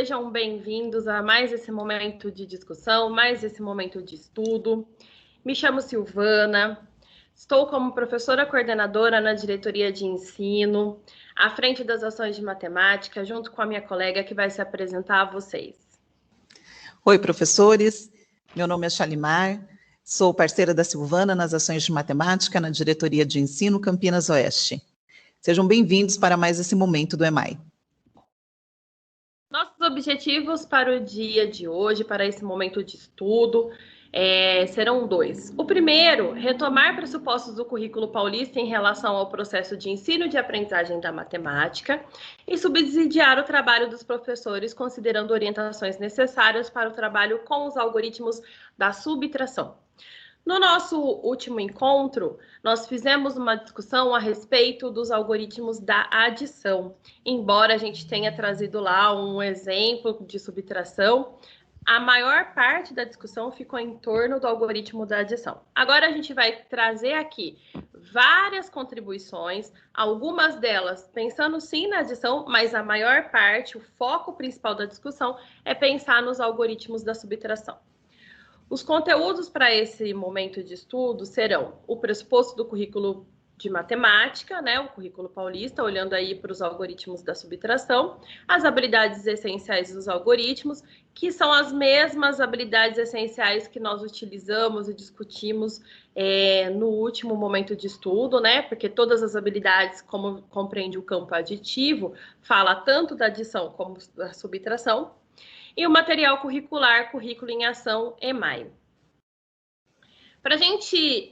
sejam bem-vindos a mais esse momento de discussão, mais esse momento de estudo. Me chamo Silvana, estou como professora coordenadora na diretoria de ensino, à frente das ações de matemática, junto com a minha colega que vai se apresentar a vocês. Oi, professores, meu nome é Shalimar, sou parceira da Silvana nas ações de matemática na diretoria de ensino Campinas Oeste. Sejam bem-vindos para mais esse momento do EMAI. Nossos objetivos para o dia de hoje, para esse momento de estudo, serão dois. O primeiro, retomar pressupostos do currículo paulista em relação ao processo de ensino e de aprendizagem da matemática e subsidiar o trabalho dos professores, considerando orientações necessárias para o trabalho com os algoritmos da subtração. No nosso último encontro, nós fizemos uma discussão a respeito dos algoritmos da adição. Embora a gente tenha trazido lá um exemplo de subtração, a maior parte da discussão ficou em torno do algoritmo da adição. Agora a gente vai trazer aqui várias contribuições, algumas delas pensando sim na adição, mas a maior parte, o foco principal da discussão é pensar nos algoritmos da subtração. Os conteúdos para esse momento de estudo serão o pressuposto do currículo de matemática, né, o currículo paulista, olhando aí para os algoritmos da subtração, as habilidades essenciais dos algoritmos, que são as mesmas habilidades essenciais que nós utilizamos e discutimos no último momento de estudo, né, porque todas as habilidades, como compreende o campo aditivo, fala tanto da adição como da subtração. E o material curricular, Currículo em Ação, EMAI. Para a gente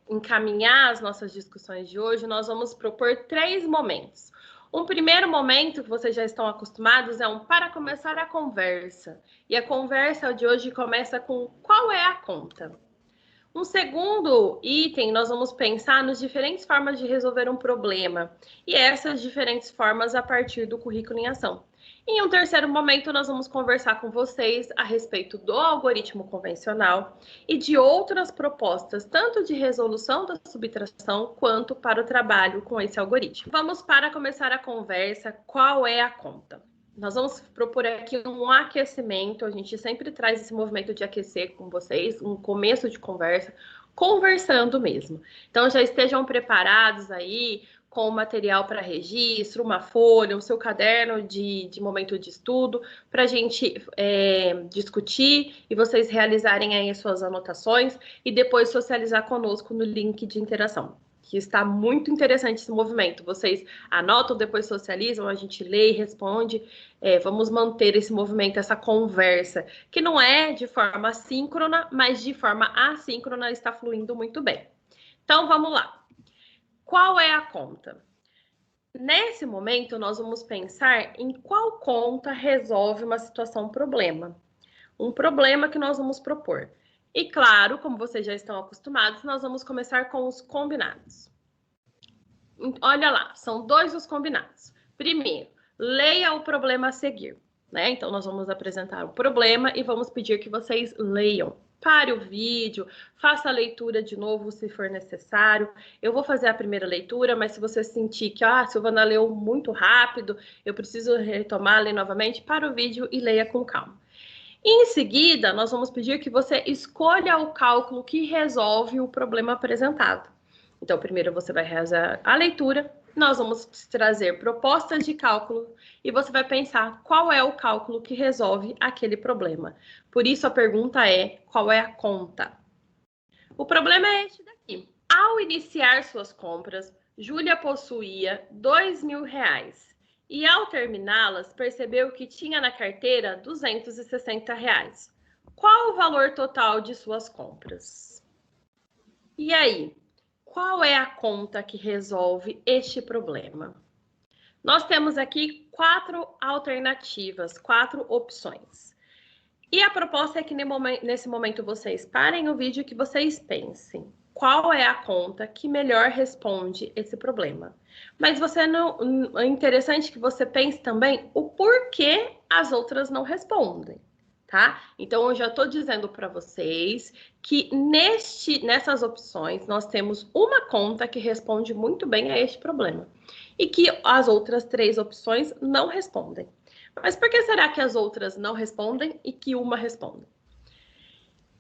encaminhar as nossas discussões de hoje, nós vamos propor 3 momentos. Um primeiro momento, que vocês já estão acostumados, é para começar a conversa. E a conversa de hoje começa com qual é a conta? Um segundo item, nós vamos pensar nas diferentes formas de resolver um problema. E essas diferentes formas a partir do currículo em ação. Em um terceiro momento, nós vamos conversar com vocês a respeito do algoritmo convencional e de outras propostas, tanto de resolução da subtração, quanto para o trabalho com esse algoritmo. Vamos para começar a conversa, qual é a conta? Nós vamos propor aqui um aquecimento, a gente sempre traz esse movimento de aquecer com vocês, um começo de conversa, conversando mesmo. Então, já estejam preparados aí, com o material para registro, uma folha, o seu caderno de momento de estudo, para a gente discutir e vocês realizarem aí as suas anotações e depois socializar conosco no link de interação, que está muito interessante esse movimento. Vocês anotam, depois socializam, a gente lê e responde. Vamos manter esse movimento, essa conversa, que não é de forma síncrona, mas de forma assíncrona está fluindo muito bem. Então, vamos lá. Qual é a conta? Nesse momento, nós vamos pensar em qual conta resolve uma situação problema. Um problema que nós vamos propor. E claro, como vocês já estão acostumados, nós vamos começar com os combinados. Olha lá, são 2 os combinados. Primeiro, leia o problema a seguir, né? Então, nós vamos apresentar o problema e vamos pedir que vocês leiam. Pare o vídeo, faça a leitura de novo se for necessário. Eu vou fazer a primeira leitura, mas se você sentir que a Silvana leu muito rápido, eu preciso retomar, ler novamente, para o vídeo e leia com calma. Em seguida, nós vamos pedir que você escolha o cálculo que resolve o problema apresentado. Então, primeiro você vai realizar a leitura, nós vamos trazer propostas de cálculo e você vai pensar qual é o cálculo que resolve aquele problema. Por isso, a pergunta é, qual é a conta? O problema é este daqui. Ao iniciar suas compras, Júlia possuía R$2.000 e, ao terminá-las, percebeu que tinha na carteira R$260. Qual o valor total de suas compras? E aí? Qual é a conta que resolve este problema? Nós temos aqui 4 alternativas, 4 opções. E a proposta é que nesse momento vocês parem o vídeo e que vocês pensem qual é a conta que melhor responde esse problema. Mas é interessante que você pense também o porquê as outras não respondem. Tá? Então, eu já estou dizendo para vocês que nessas opções nós temos uma conta que responde muito bem a este problema e que as outras 3 opções não respondem. Mas por que será que as outras não respondem e que uma responde?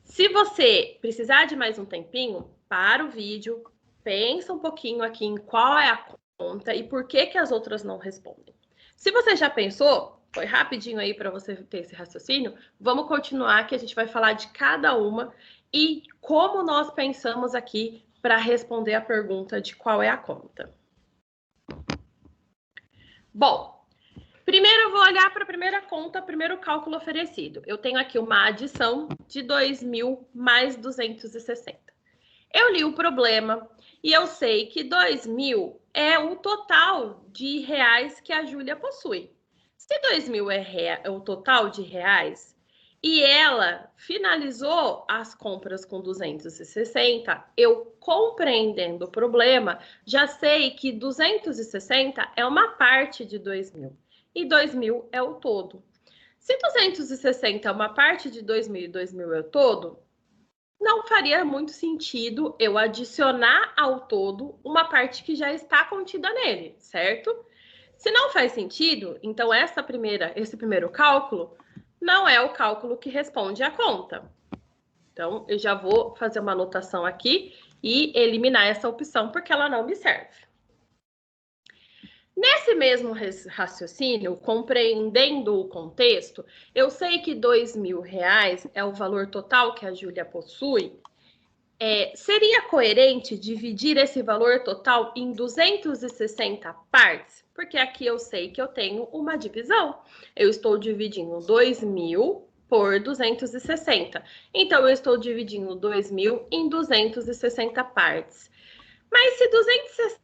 Se você precisar de mais um tempinho, para o vídeo, pensa um pouquinho aqui em qual é a conta e por que as outras não respondem. Se você já pensou, foi rapidinho aí para você ter esse raciocínio, vamos continuar que a gente vai falar de cada uma e como nós pensamos aqui para responder a pergunta de qual é a conta. Bom, primeiro eu vou olhar para a primeira conta, primeiro cálculo oferecido. Eu tenho aqui uma adição de 2.000 mais 260. Eu li o problema e eu sei que 2.000 é o total de reais que a Júlia possui. Se 2.000 é o total de reais e ela finalizou as compras com 260, eu compreendendo o problema, já sei que 260 é uma parte de 2.000 e 2.000 é o todo. Se 260 é uma parte de 2.000 e 2.000 é o todo, não faria muito sentido eu adicionar ao todo uma parte que já está contida nele, certo? Se não faz sentido, então esse primeiro cálculo não é o cálculo que responde à conta. Então, eu já vou fazer uma anotação aqui e eliminar essa opção, porque ela não me serve. Nesse mesmo raciocínio, compreendendo o contexto, eu sei que R$2.000 é o valor total que a Júlia possui. Seria coerente dividir esse valor total em 260 partes? Porque aqui eu sei que eu tenho uma divisão. Eu estou dividindo 2.000 por 260. Então, eu estou dividindo 2.000 em 260 partes. Mas se 260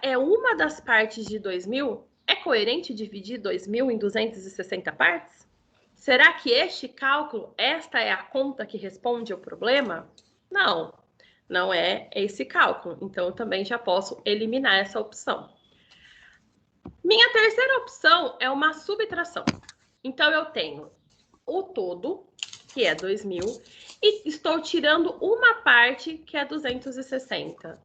é uma das partes de 2.000, é coerente dividir 2.000 em 260 partes? Será que este cálculo, esta é a conta que responde ao problema? Não, não é esse cálculo. Então, eu também já posso eliminar essa opção. Minha terceira opção é uma subtração. Então, eu tenho o todo, que é 2.000, e estou tirando uma parte, que é 260.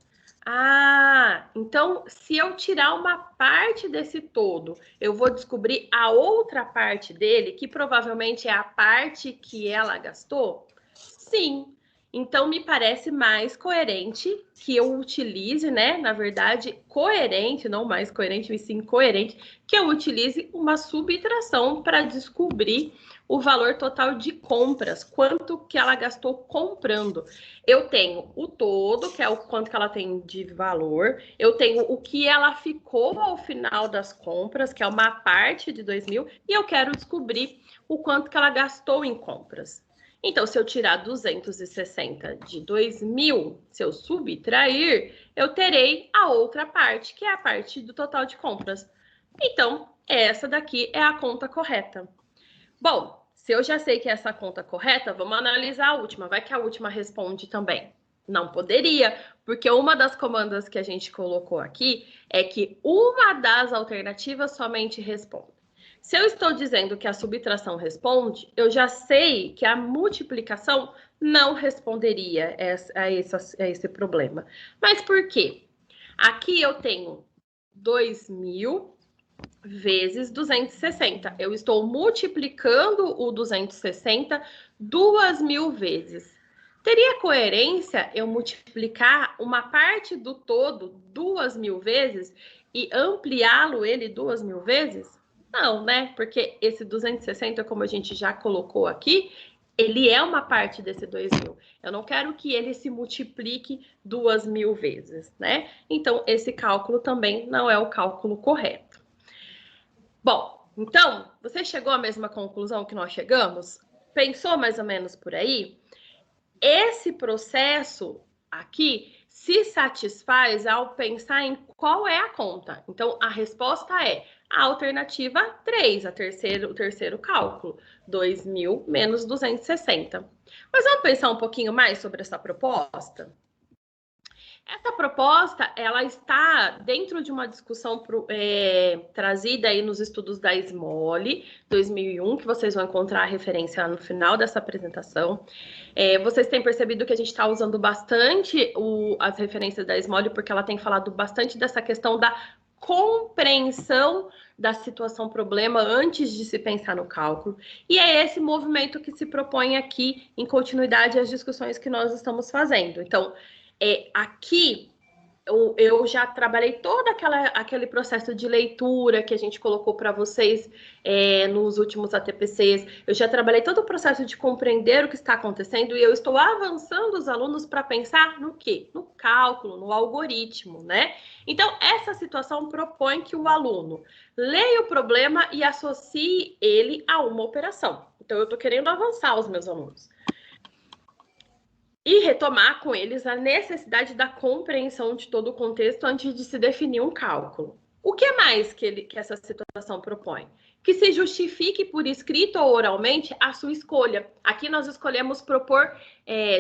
Ah, então, se eu tirar uma parte desse todo, eu vou descobrir a outra parte dele, que provavelmente é a parte que ela gastou? Sim. Então, me parece mais coerente que eu utilize, né? Na verdade, coerente, não mais coerente, mas sim coerente, que eu utilize uma subtração para descobrir o valor total de compras, quanto que ela gastou comprando. Eu tenho o todo, que é o quanto que ela tem de valor, eu tenho o que ela ficou ao final das compras, que é uma parte de 2.000, e eu quero descobrir o quanto que ela gastou em compras. Então, se eu tirar 260 de 2.000, se eu subtrair, eu terei a outra parte, que é a parte do total de compras. Então, essa daqui é a conta correta. Bom, se eu já sei que é essa conta correta, vamos analisar a última. Vai que a última responde também. Não poderia, porque uma das comandas que a gente colocou aqui é que uma das alternativas somente responde. Se eu estou dizendo que a subtração responde, eu já sei que a multiplicação não responderia a esse problema. Mas por quê? Aqui eu tenho 2.000 vezes 260. Eu estou multiplicando o 260 2.000 vezes. Teria coerência eu multiplicar uma parte do todo 2.000 vezes e ampliá-lo ele 2.000 vezes? Não, né? Porque esse 260, como a gente já colocou aqui, ele é uma parte desse 2.000. Eu não quero que ele se multiplique 2.000 vezes, né? Então, esse cálculo também não é o cálculo correto. Bom, então, você chegou à mesma conclusão que nós chegamos? Pensou mais ou menos por aí? Esse processo aqui se satisfaz ao pensar em qual é a conta. Então, a resposta é a alternativa 3, o terceiro cálculo, 2.000 menos 260. Mas vamos pensar um pouquinho mais sobre essa proposta? Essa proposta, ela está dentro de uma discussão trazida aí nos estudos da Smole, 2001, que vocês vão encontrar a referência no final dessa apresentação. Vocês têm percebido que a gente está usando bastante as referências da Smole, porque ela tem falado bastante dessa questão da compreensão da situação problema antes de se pensar no cálculo. E é esse movimento que se propõe aqui em continuidade às discussões que nós estamos fazendo. Então, aqui eu já trabalhei todo aquele processo de leitura que a gente colocou para vocês nos últimos ATPCs. Eu já trabalhei todo o processo de compreender o que está acontecendo e eu estou avançando os alunos para pensar no quê? No cálculo, no algoritmo, né? Então, essa situação propõe que o aluno leia o problema e associe ele a uma operação. Então, eu estou querendo avançar os meus alunos. E retomar com eles a necessidade da compreensão de todo o contexto antes de se definir um cálculo. O que mais que essa situação propõe? Que se justifique por escrito ou oralmente a sua escolha. Aqui nós escolhemos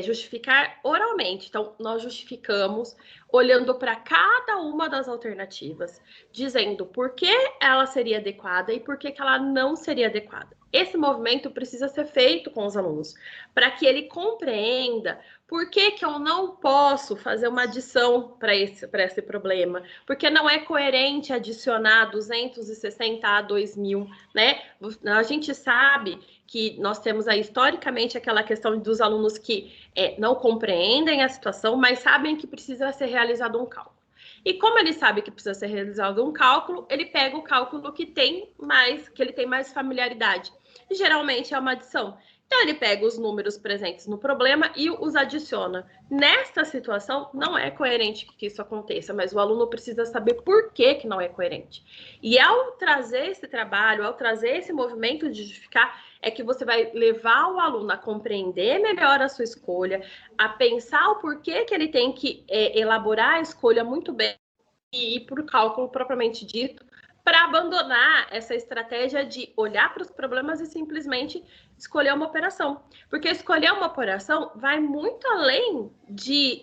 justificar oralmente. Então, nós justificamos olhando para cada uma das alternativas, dizendo por que ela seria adequada e por que ela não seria adequada. Esse movimento precisa ser feito com os alunos, para que ele compreenda por que eu não posso fazer uma adição para esse problema, porque não é coerente adicionar 260 a 2.000, né? A gente sabe que nós temos aí, historicamente, aquela questão dos alunos que não compreendem a situação, mas sabem que precisa ser realizado um cálculo. E como ele sabe que precisa ser realizado um cálculo, ele pega o cálculo que ele tem mais familiaridade. E geralmente é uma adição. Então, ele pega os números presentes no problema e os adiciona. Nesta situação, não é coerente que isso aconteça, mas o aluno precisa saber por que não é coerente. E ao trazer esse trabalho, ao trazer esse movimento de justificar, é que você vai levar o aluno a compreender melhor a sua escolha, a pensar o porquê que ele tem que elaborar a escolha muito bem e ir para o cálculo propriamente dito, para abandonar essa estratégia de olhar para os problemas e simplesmente escolher uma operação. Porque escolher uma operação vai muito além de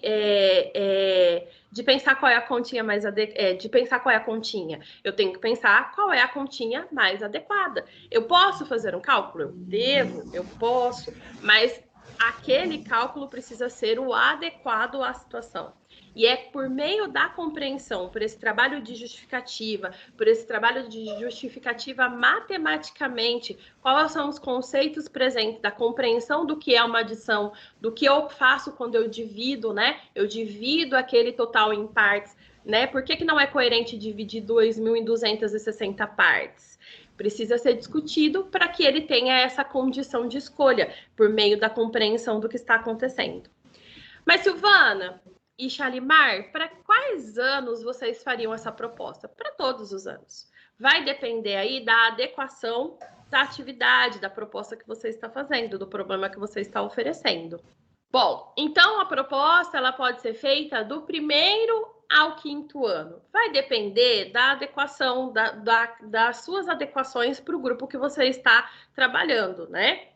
pensar qual é a continha mais de pensar qual é a continha. Eu tenho que pensar qual é a continha mais adequada. Eu posso fazer um cálculo? Eu devo, eu posso, mas aquele cálculo precisa ser o adequado à situação. E é por meio da compreensão, por esse trabalho de justificativa, por esse trabalho de justificativa matematicamente, quais são os conceitos presentes da compreensão do que é uma adição, do que eu faço quando eu divido, né? Eu divido aquele total em partes, né? Por que não é coerente dividir 2.000 em 260 partes? Precisa ser discutido para que ele tenha essa condição de escolha, por meio da compreensão do que está acontecendo. Mas, Silvana e Shalimar, para quais anos vocês fariam essa proposta? Para todos os anos. Vai depender aí da adequação da atividade, da proposta que você está fazendo, do problema que você está oferecendo. Bom, então a proposta ela pode ser feita do 1º ao 5º ano. Vai depender da adequação, das suas adequações para o grupo que você está trabalhando, né?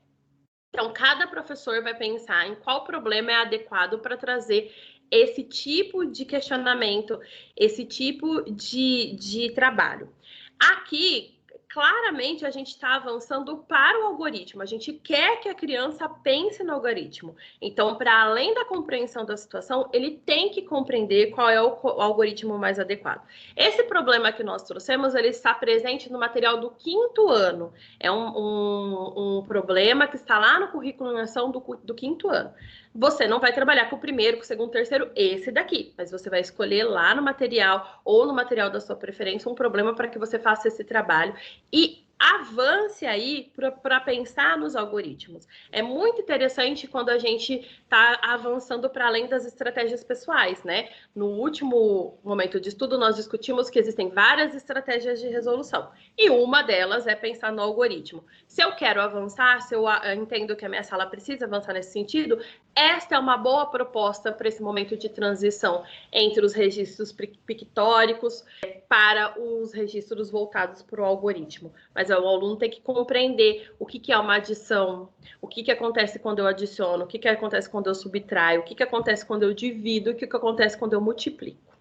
Então, cada professor vai pensar em qual problema é adequado para trazer esse tipo de questionamento, esse tipo de trabalho. Aqui, claramente, a gente está avançando para o algoritmo. A gente quer que a criança pense no algoritmo. Então, para além da compreensão da situação, ele tem que compreender qual é o algoritmo mais adequado. Esse problema que nós trouxemos, ele está presente no material do 5º ano. É um problema que está lá no currículo em ação do 5º ano. Você não vai trabalhar com o 1º, com o 2º, 3º, esse daqui. Mas você vai escolher lá no material ou no material da sua preferência um problema para que você faça esse trabalho e avance aí para pensar nos algoritmos. É muito interessante quando a gente está avançando para além das estratégias pessoais, né? No último momento de estudo, nós discutimos que existem várias estratégias de resolução. E uma delas é pensar no algoritmo. Se eu quero avançar, se eu entendo que a minha sala precisa avançar nesse sentido, esta é uma boa proposta para esse momento de transição entre os registros pictóricos para os registros voltados para o algoritmo. Mas o aluno tem que compreender o que é uma adição, o que acontece quando eu adiciono, o que acontece quando eu subtraio, o que acontece quando eu divido, o que acontece quando eu multiplico.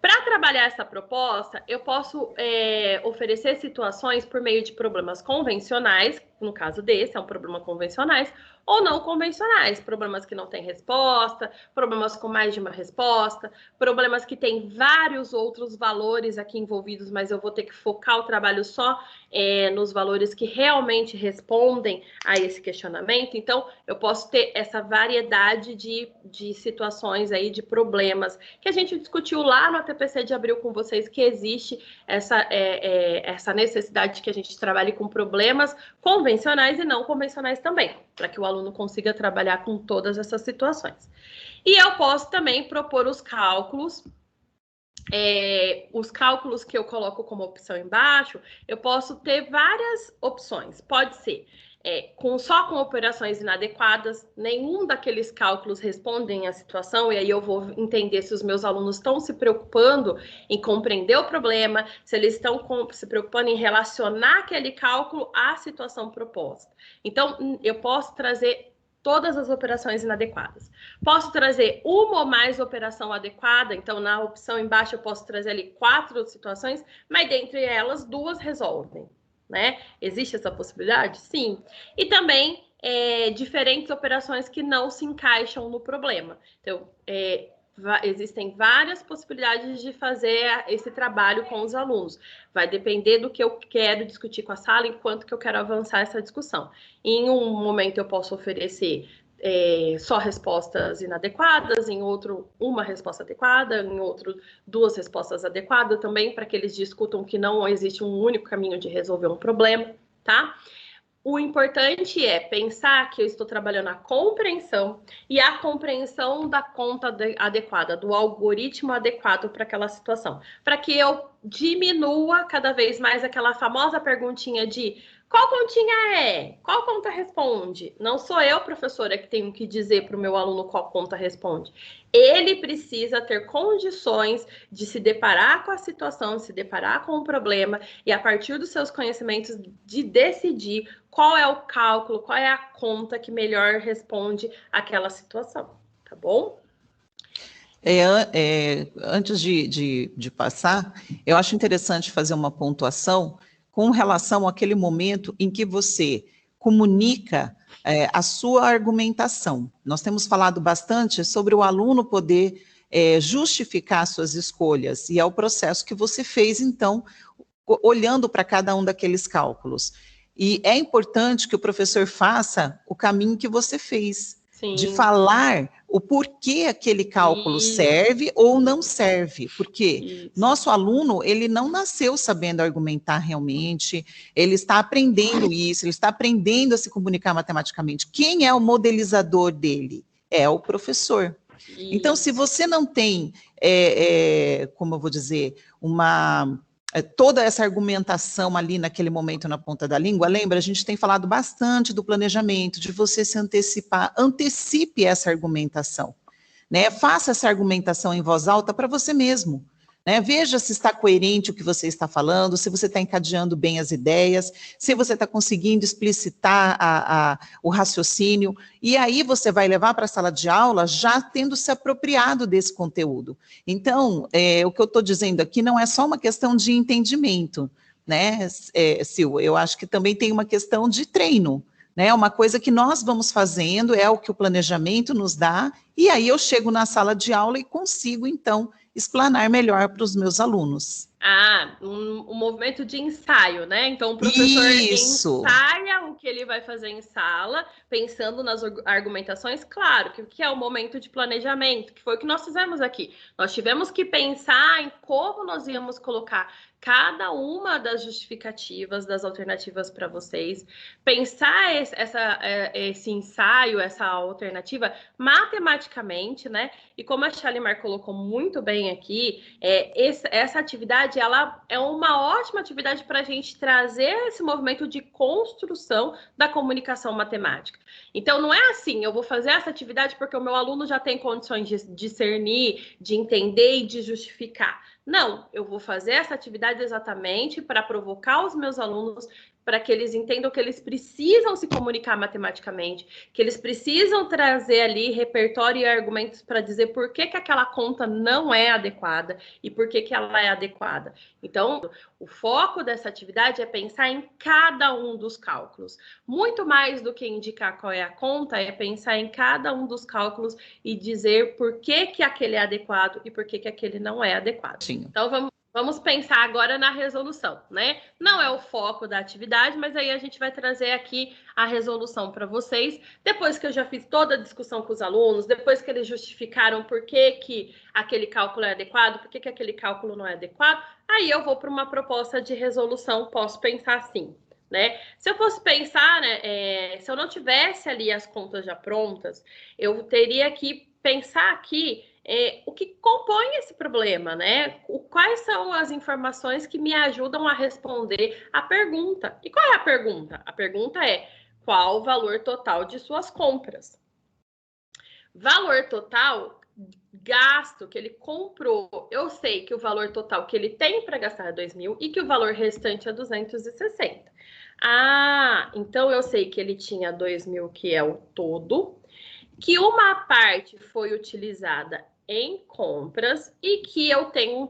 Para trabalhar essa proposta, eu posso oferecer situações por meio de problemas convencionais, no caso desse, é um problema convencionais, ou não convencionais, problemas que não têm resposta, problemas com mais de uma resposta, problemas que têm vários outros valores aqui envolvidos, mas eu vou ter que focar o trabalho só nos valores que realmente respondem a esse questionamento. Então, eu posso ter essa variedade de situações aí, de problemas, que a gente discutiu lá no ATPC de abril com vocês, que existe essa necessidade de que a gente trabalhe com problemas convencionais e não convencionais também, para que o aluno consiga trabalhar com todas essas situações. E eu posso também propor os cálculos que eu coloco como opção embaixo, eu posso ter várias opções. Pode ser só com operações inadequadas, nenhum daqueles cálculos respondem à situação, e aí eu vou entender se os meus alunos estão se preocupando em compreender o problema, se eles estão se preocupando em relacionar aquele cálculo à situação proposta. Então, eu posso trazer todas as operações inadequadas. Posso trazer uma ou mais operação adequada, então na opção embaixo eu posso trazer ali 4 situações, mas dentre elas 2 resolvem, né? Existe essa possibilidade? Sim. E também diferentes operações que não se encaixam no problema. Então, existem várias possibilidades de fazer esse trabalho com os alunos. Vai depender do que eu quero discutir com a sala, enquanto que eu quero avançar essa discussão. Em um momento eu posso oferecer só respostas inadequadas, em outro, uma resposta adequada, em outro, 2 respostas adequadas também, para que eles discutam que não existe um único caminho de resolver um problema, tá? O importante é pensar que eu estou trabalhando a compreensão e a compreensão da conta adequada, do algoritmo adequado para aquela situação, para que eu diminua cada vez mais aquela famosa perguntinha de qual continha qual conta responde? Não sou eu, professora, que tenho que dizer para o meu aluno qual conta responde. Ele precisa ter condições de se deparar com a situação, de se deparar com o problema e, a partir dos seus conhecimentos, de decidir qual é o cálculo, qual é a conta que melhor responde àquela situação, tá bom? Antes de passar, eu acho interessante fazer uma pontuação com relação àquele momento em que você comunica a sua argumentação. Nós temos falado bastante sobre o aluno poder justificar suas escolhas, e é o processo que você fez, então, olhando para cada um daqueles cálculos. E é importante que o professor faça o caminho que você fez, sim, de falar o porquê aquele cálculo serve ou não serve, porque nosso aluno, ele não nasceu sabendo argumentar realmente, ele está aprendendo isso, ele está aprendendo a se comunicar matematicamente. Quem é o modelizador dele? É o professor. Então, se você não tem, como eu vou dizer, toda essa argumentação ali naquele momento na ponta da língua, lembra, a gente tem falado bastante do planejamento, de você se antecipar, antecipe essa argumentação, né? Faça essa argumentação em voz alta para você mesmo, né? Veja se está coerente o que você está falando, se você está encadeando bem as ideias, se você está conseguindo explicitar o raciocínio, e aí você vai levar para a sala de aula já tendo se apropriado desse conteúdo. Então, o que eu estou dizendo aqui não é só uma questão de entendimento, né, Sil? Eu acho que também tem uma questão de treino, né? Uma coisa que nós vamos fazendo, é o que o planejamento nos dá, e aí eu chego na sala de aula e consigo, então, explanar melhor para os meus alunos. Um movimento de ensaio, né? Então, o professor ensaia o que ele vai fazer em sala, pensando nas argumentações, claro, que é o momento de planejamento, que foi o que nós fizemos aqui. Nós tivemos que pensar em como nós íamos colocar cada uma das justificativas, das alternativas para vocês, pensar esse ensaio, essa alternativa matematicamente, né? E como a Shalimar colocou muito bem aqui, essa atividade, ela é uma ótima atividade para a gente trazer esse movimento de construção da comunicação matemática. Então, não é assim, eu vou fazer essa atividade porque o meu aluno já tem condições de discernir, de entender e de justificar. Não, eu vou fazer essa atividade exatamente para provocar os meus alunos para que eles entendam que eles precisam se comunicar matematicamente, que eles precisam trazer ali repertório e argumentos para dizer por que aquela conta não é adequada e por que ela é adequada. Então, o foco dessa atividade é pensar em cada um dos cálculos. Muito mais do que indicar qual é a conta, é pensar em cada um dos cálculos e dizer por que aquele é adequado e por que aquele não é adequado. Sim. Então, vamos pensar agora na resolução, né? Não é o foco da atividade, mas aí a gente vai trazer aqui a resolução para vocês. Depois que eu já fiz toda a discussão com os alunos, depois que eles justificaram por que aquele cálculo é adequado, por que aquele cálculo não é adequado, aí eu vou para uma proposta de resolução, posso pensar assim, né? Se eu fosse pensar, né, se eu não tivesse ali as contas já prontas, eu teria que pensar aqui o que compõe esse problema, né? Quais são as informações que me ajudam a responder a pergunta? E qual é a pergunta? A pergunta é: qual o valor total de suas compras? Valor total, gasto que ele comprou. Eu sei que o valor total que ele tem para gastar é 2.000 e que o valor restante é 260. Ah, então eu sei que ele tinha 2.000, que é o todo, que uma parte foi utilizada em compras e que eu tenho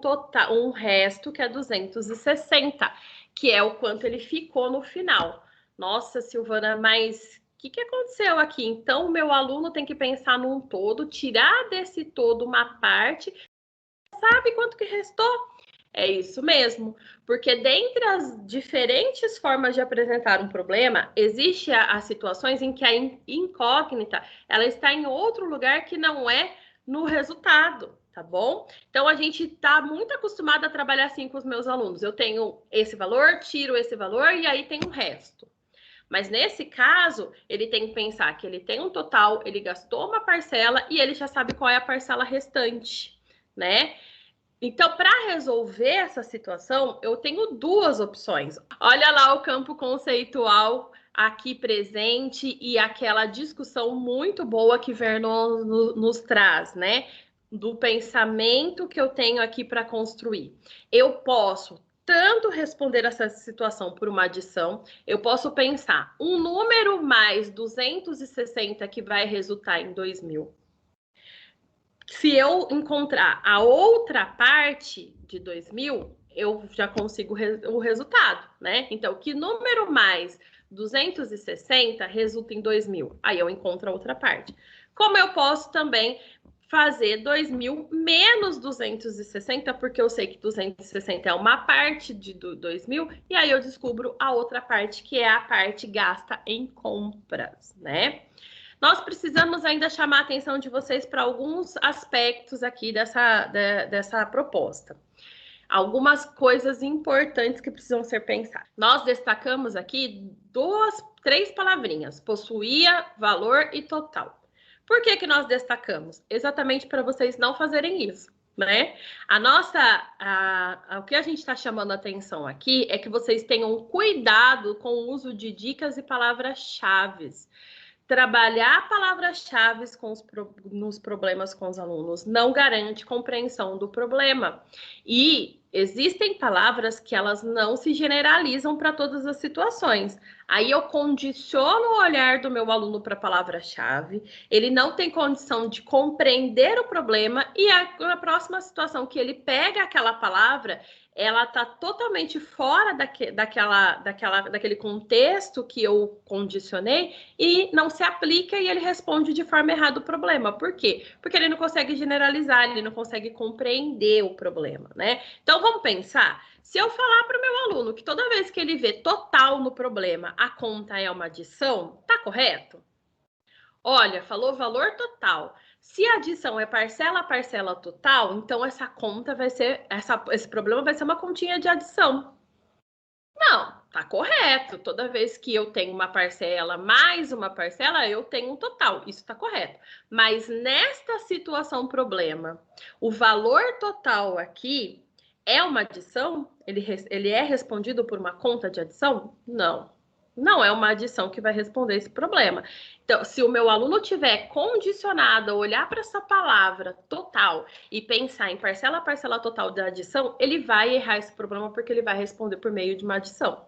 um resto que é 260, que é o quanto ele ficou no final. Nossa, Silvana, mas o que aconteceu aqui? Então, o meu aluno tem que pensar num todo, tirar desse todo uma parte, sabe quanto que restou? É isso mesmo, porque dentre as diferentes formas de apresentar um problema, existe as situações em que a incógnita ela está em outro lugar que não é no resultado, tá bom? Então, a gente está muito acostumado a trabalhar assim com os meus alunos. Eu tenho esse valor, tiro esse valor e aí tem o resto. Mas nesse caso, ele tem que pensar que ele tem um total, ele gastou uma parcela e ele já sabe qual é a parcela restante, né? Então, para resolver essa situação, eu tenho duas opções. Olha lá o campo conceitual aqui presente e aquela discussão muito boa que Vernon nos traz, né? Do pensamento que eu tenho aqui para construir. Eu posso tanto responder essa situação por uma adição, eu posso pensar um número mais 260 que vai resultar em 2.000. Se eu encontrar a outra parte de 2.000, eu já consigo o resultado, né? Então, que número mais 260 resulta em 2.000? Aí eu encontro a outra parte. Como eu posso também fazer 2.000 menos 260, porque eu sei que 260 é uma parte de 2.000, e aí eu descubro a outra parte, que é a parte gasta em compras, né? Nós precisamos ainda chamar a atenção de vocês para alguns aspectos aqui dessa proposta. Algumas coisas importantes que precisam ser pensadas. Nós destacamos aqui três palavrinhas: possuía, valor e total. Por que nós destacamos? Exatamente para vocês não fazerem isso, né? O que a gente está chamando a atenção aqui é que vocês tenham cuidado com o uso de dicas e palavras-chave. Trabalhar palavras-chave nos problemas com os alunos não garante compreensão do problema. E existem palavras que elas não se generalizam para todas as situações. Aí eu condiciono o olhar do meu aluno para a palavra-chave, ele não tem condição de compreender o problema e na próxima situação que ele pega aquela palavra, ela está totalmente fora daquele contexto que eu condicionei e não se aplica e ele responde de forma errada o problema. Por quê? Porque ele não consegue generalizar, ele não consegue compreender o problema, né? Então, vamos pensar, se eu falar para o meu aluno que toda vez que ele vê total no problema, a conta é uma adição, tá correto? Olha, falou valor total. Se a adição é parcela a parcela total, então essa conta vai ser, esse problema vai ser uma continha de adição. Não, tá correto. Toda vez que eu tenho uma parcela mais uma parcela, eu tenho um total. Isso tá correto. Mas nesta situação problema, o valor total aqui é uma adição? Ele é respondido por uma conta de adição? Não. Não é uma adição que vai responder esse problema. Então, se o meu aluno tiver condicionado a olhar para essa palavra total e pensar em parcela a parcela total da adição, ele vai errar esse problema porque ele vai responder por meio de uma adição.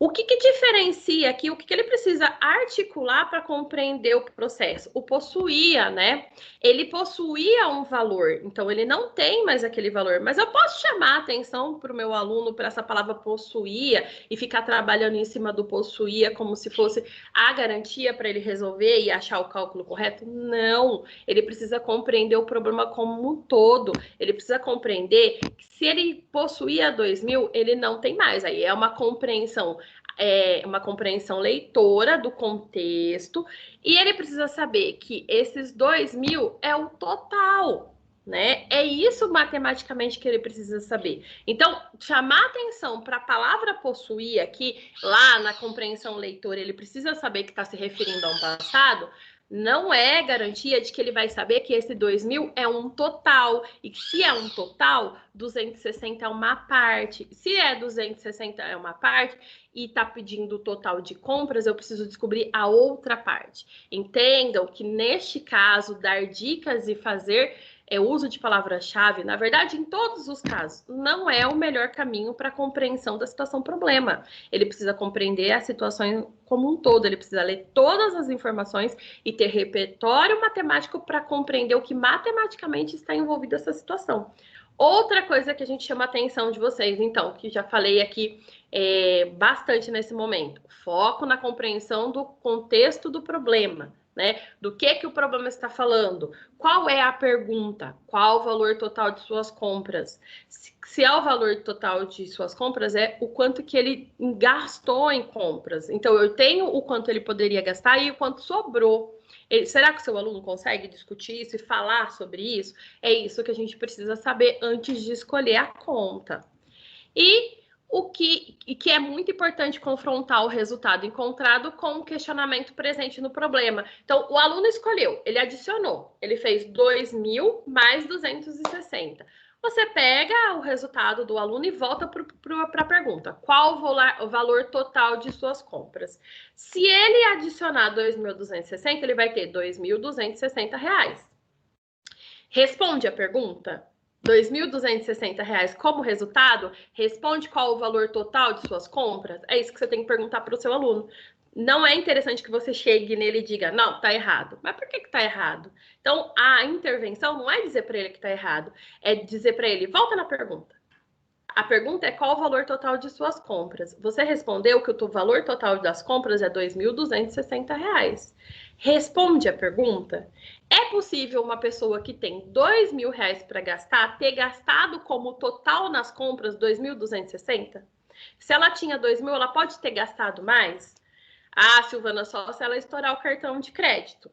O que diferencia aqui, o que ele precisa articular para compreender o processo? O possuía, né? Ele possuía um valor, então ele não tem mais aquele valor. Mas eu posso chamar a atenção para o meu aluno para essa palavra possuía e ficar trabalhando em cima do possuía como se fosse a garantia para ele resolver e achar o cálculo correto? Não, ele precisa compreender o problema como um todo. Ele precisa compreender que se ele possuía 2.000, ele não tem mais. Aí é uma compreensão leitora do contexto, e ele precisa saber que esses 2.000 é o total, né? É isso matematicamente que ele precisa saber. Então, chamar atenção para a palavra possuir aqui, lá na compreensão leitora, ele precisa saber que está se referindo a um passado, não é garantia de que ele vai saber que esse 2.000 é um total. E que se é um total, 260 é uma parte. Se é 260 é uma parte e está pedindo o total de compras, eu preciso descobrir a outra parte. Entendam que, neste caso, dar dicas e fazer uso de palavra-chave, na verdade, em todos os casos, não é o melhor caminho para a compreensão da situação-problema. Ele precisa compreender a situação como um todo, ele precisa ler todas as informações e ter repertório matemático para compreender o que matematicamente está envolvido nessa situação. Outra coisa que a gente chama a atenção de vocês, então, que já falei aqui bastante nesse momento, foco na compreensão do contexto do problema. Né? Do que o problema está falando? Qual é a pergunta? Qual o valor total de suas compras? Se é o valor total de suas compras, é o quanto que ele gastou em compras. Então, eu tenho o quanto ele poderia gastar e o quanto sobrou. Será que o seu aluno consegue discutir isso e falar sobre isso? É isso que a gente precisa saber antes de escolher a conta. E o que é muito importante confrontar o resultado encontrado com o questionamento presente no problema. Então, o aluno escolheu, ele adicionou, ele fez 2.000 mais 260. Você pega o resultado do aluno e volta para a pergunta. Qual o valor total de suas compras? Se ele adicionar 2.260, ele vai ter R$ 2.260. Responde a pergunta. R$ 2.260 como resultado, responde qual o valor total de suas compras? É isso que você tem que perguntar para o seu aluno. Não é interessante que você chegue nele e diga, não, tá errado. Mas por que tá errado? Então, a intervenção não é dizer para ele que tá errado, é dizer para ele, volta na pergunta. A pergunta é qual o valor total de suas compras. Você respondeu que o valor total das compras é R$ 2.260. Responde a pergunta. É possível uma pessoa que tem R$ 2.000 para gastar ter gastado como total nas compras 2.260? Se ela tinha 2.000, ela pode ter gastado mais? Ah, Silvana, só se ela estourar o cartão de crédito.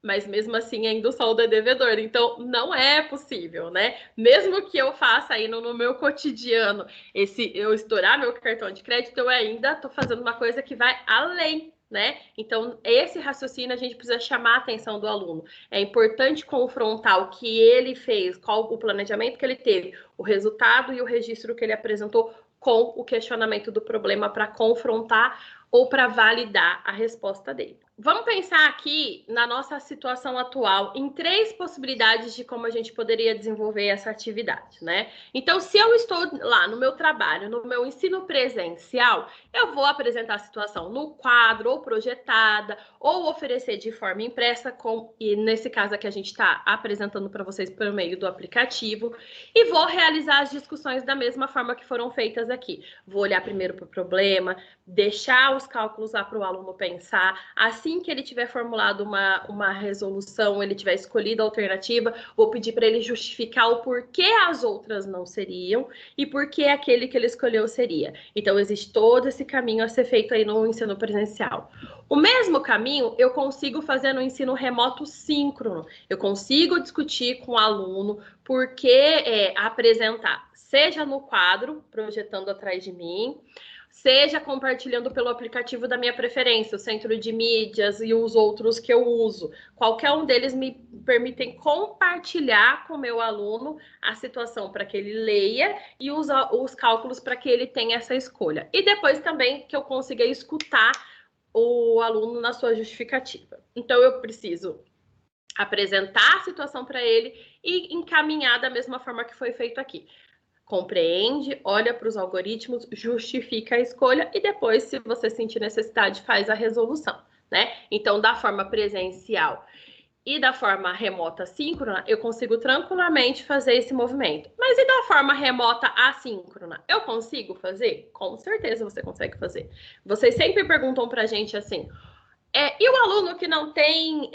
Mas mesmo assim ainda o saldo é devedor, então não é possível, né? Mesmo que eu faça aí no meu cotidiano eu estourar meu cartão de crédito, eu ainda estou fazendo uma coisa que vai além, né? Então, esse raciocínio a gente precisa chamar a atenção do aluno. É importante confrontar o que ele fez, qual o planejamento que ele teve, o resultado e o registro que ele apresentou com o questionamento do problema para confrontar ou para validar a resposta dele. Vamos pensar aqui na nossa situação atual em 3 possibilidades de como a gente poderia desenvolver essa atividade, né? Então, se eu estou lá no meu trabalho, no meu ensino presencial, eu vou apresentar a situação no quadro, ou projetada, ou oferecer de forma impressa, e nesse caso aqui a gente está apresentando para vocês por meio do aplicativo, e vou realizar as discussões da mesma forma que foram feitas aqui. Vou olhar primeiro para o problema, deixar os cálculos lá para o aluno pensar. Assim que ele tiver formulado uma resolução, ele tiver escolhido a alternativa, vou pedir para ele justificar o porquê as outras não seriam e por que aquele que ele escolheu seria. Então, existe todo esse caminho a ser feito aí no ensino presencial. O mesmo caminho eu consigo fazer no ensino remoto síncrono. Eu consigo discutir com o aluno por que apresentar, seja no quadro, projetando atrás de mim, seja compartilhando pelo aplicativo da minha preferência, o Centro de Mídias e os outros que eu uso. Qualquer um deles me permitem compartilhar com o meu aluno a situação para que ele leia e os cálculos para que ele tenha essa escolha. E depois também que eu consiga escutar o aluno na sua justificativa. Então, eu preciso apresentar a situação para ele e encaminhar da mesma forma que foi feito aqui. Compreende, olha para os algoritmos, justifica a escolha e depois, se você sentir necessidade, faz a resolução, né? Então, da forma presencial e da forma remota síncrona, eu consigo tranquilamente fazer esse movimento. Mas e da forma remota assíncrona? Eu consigo fazer? Com certeza você consegue fazer. Vocês sempre perguntam para a gente assim, e o aluno que não tem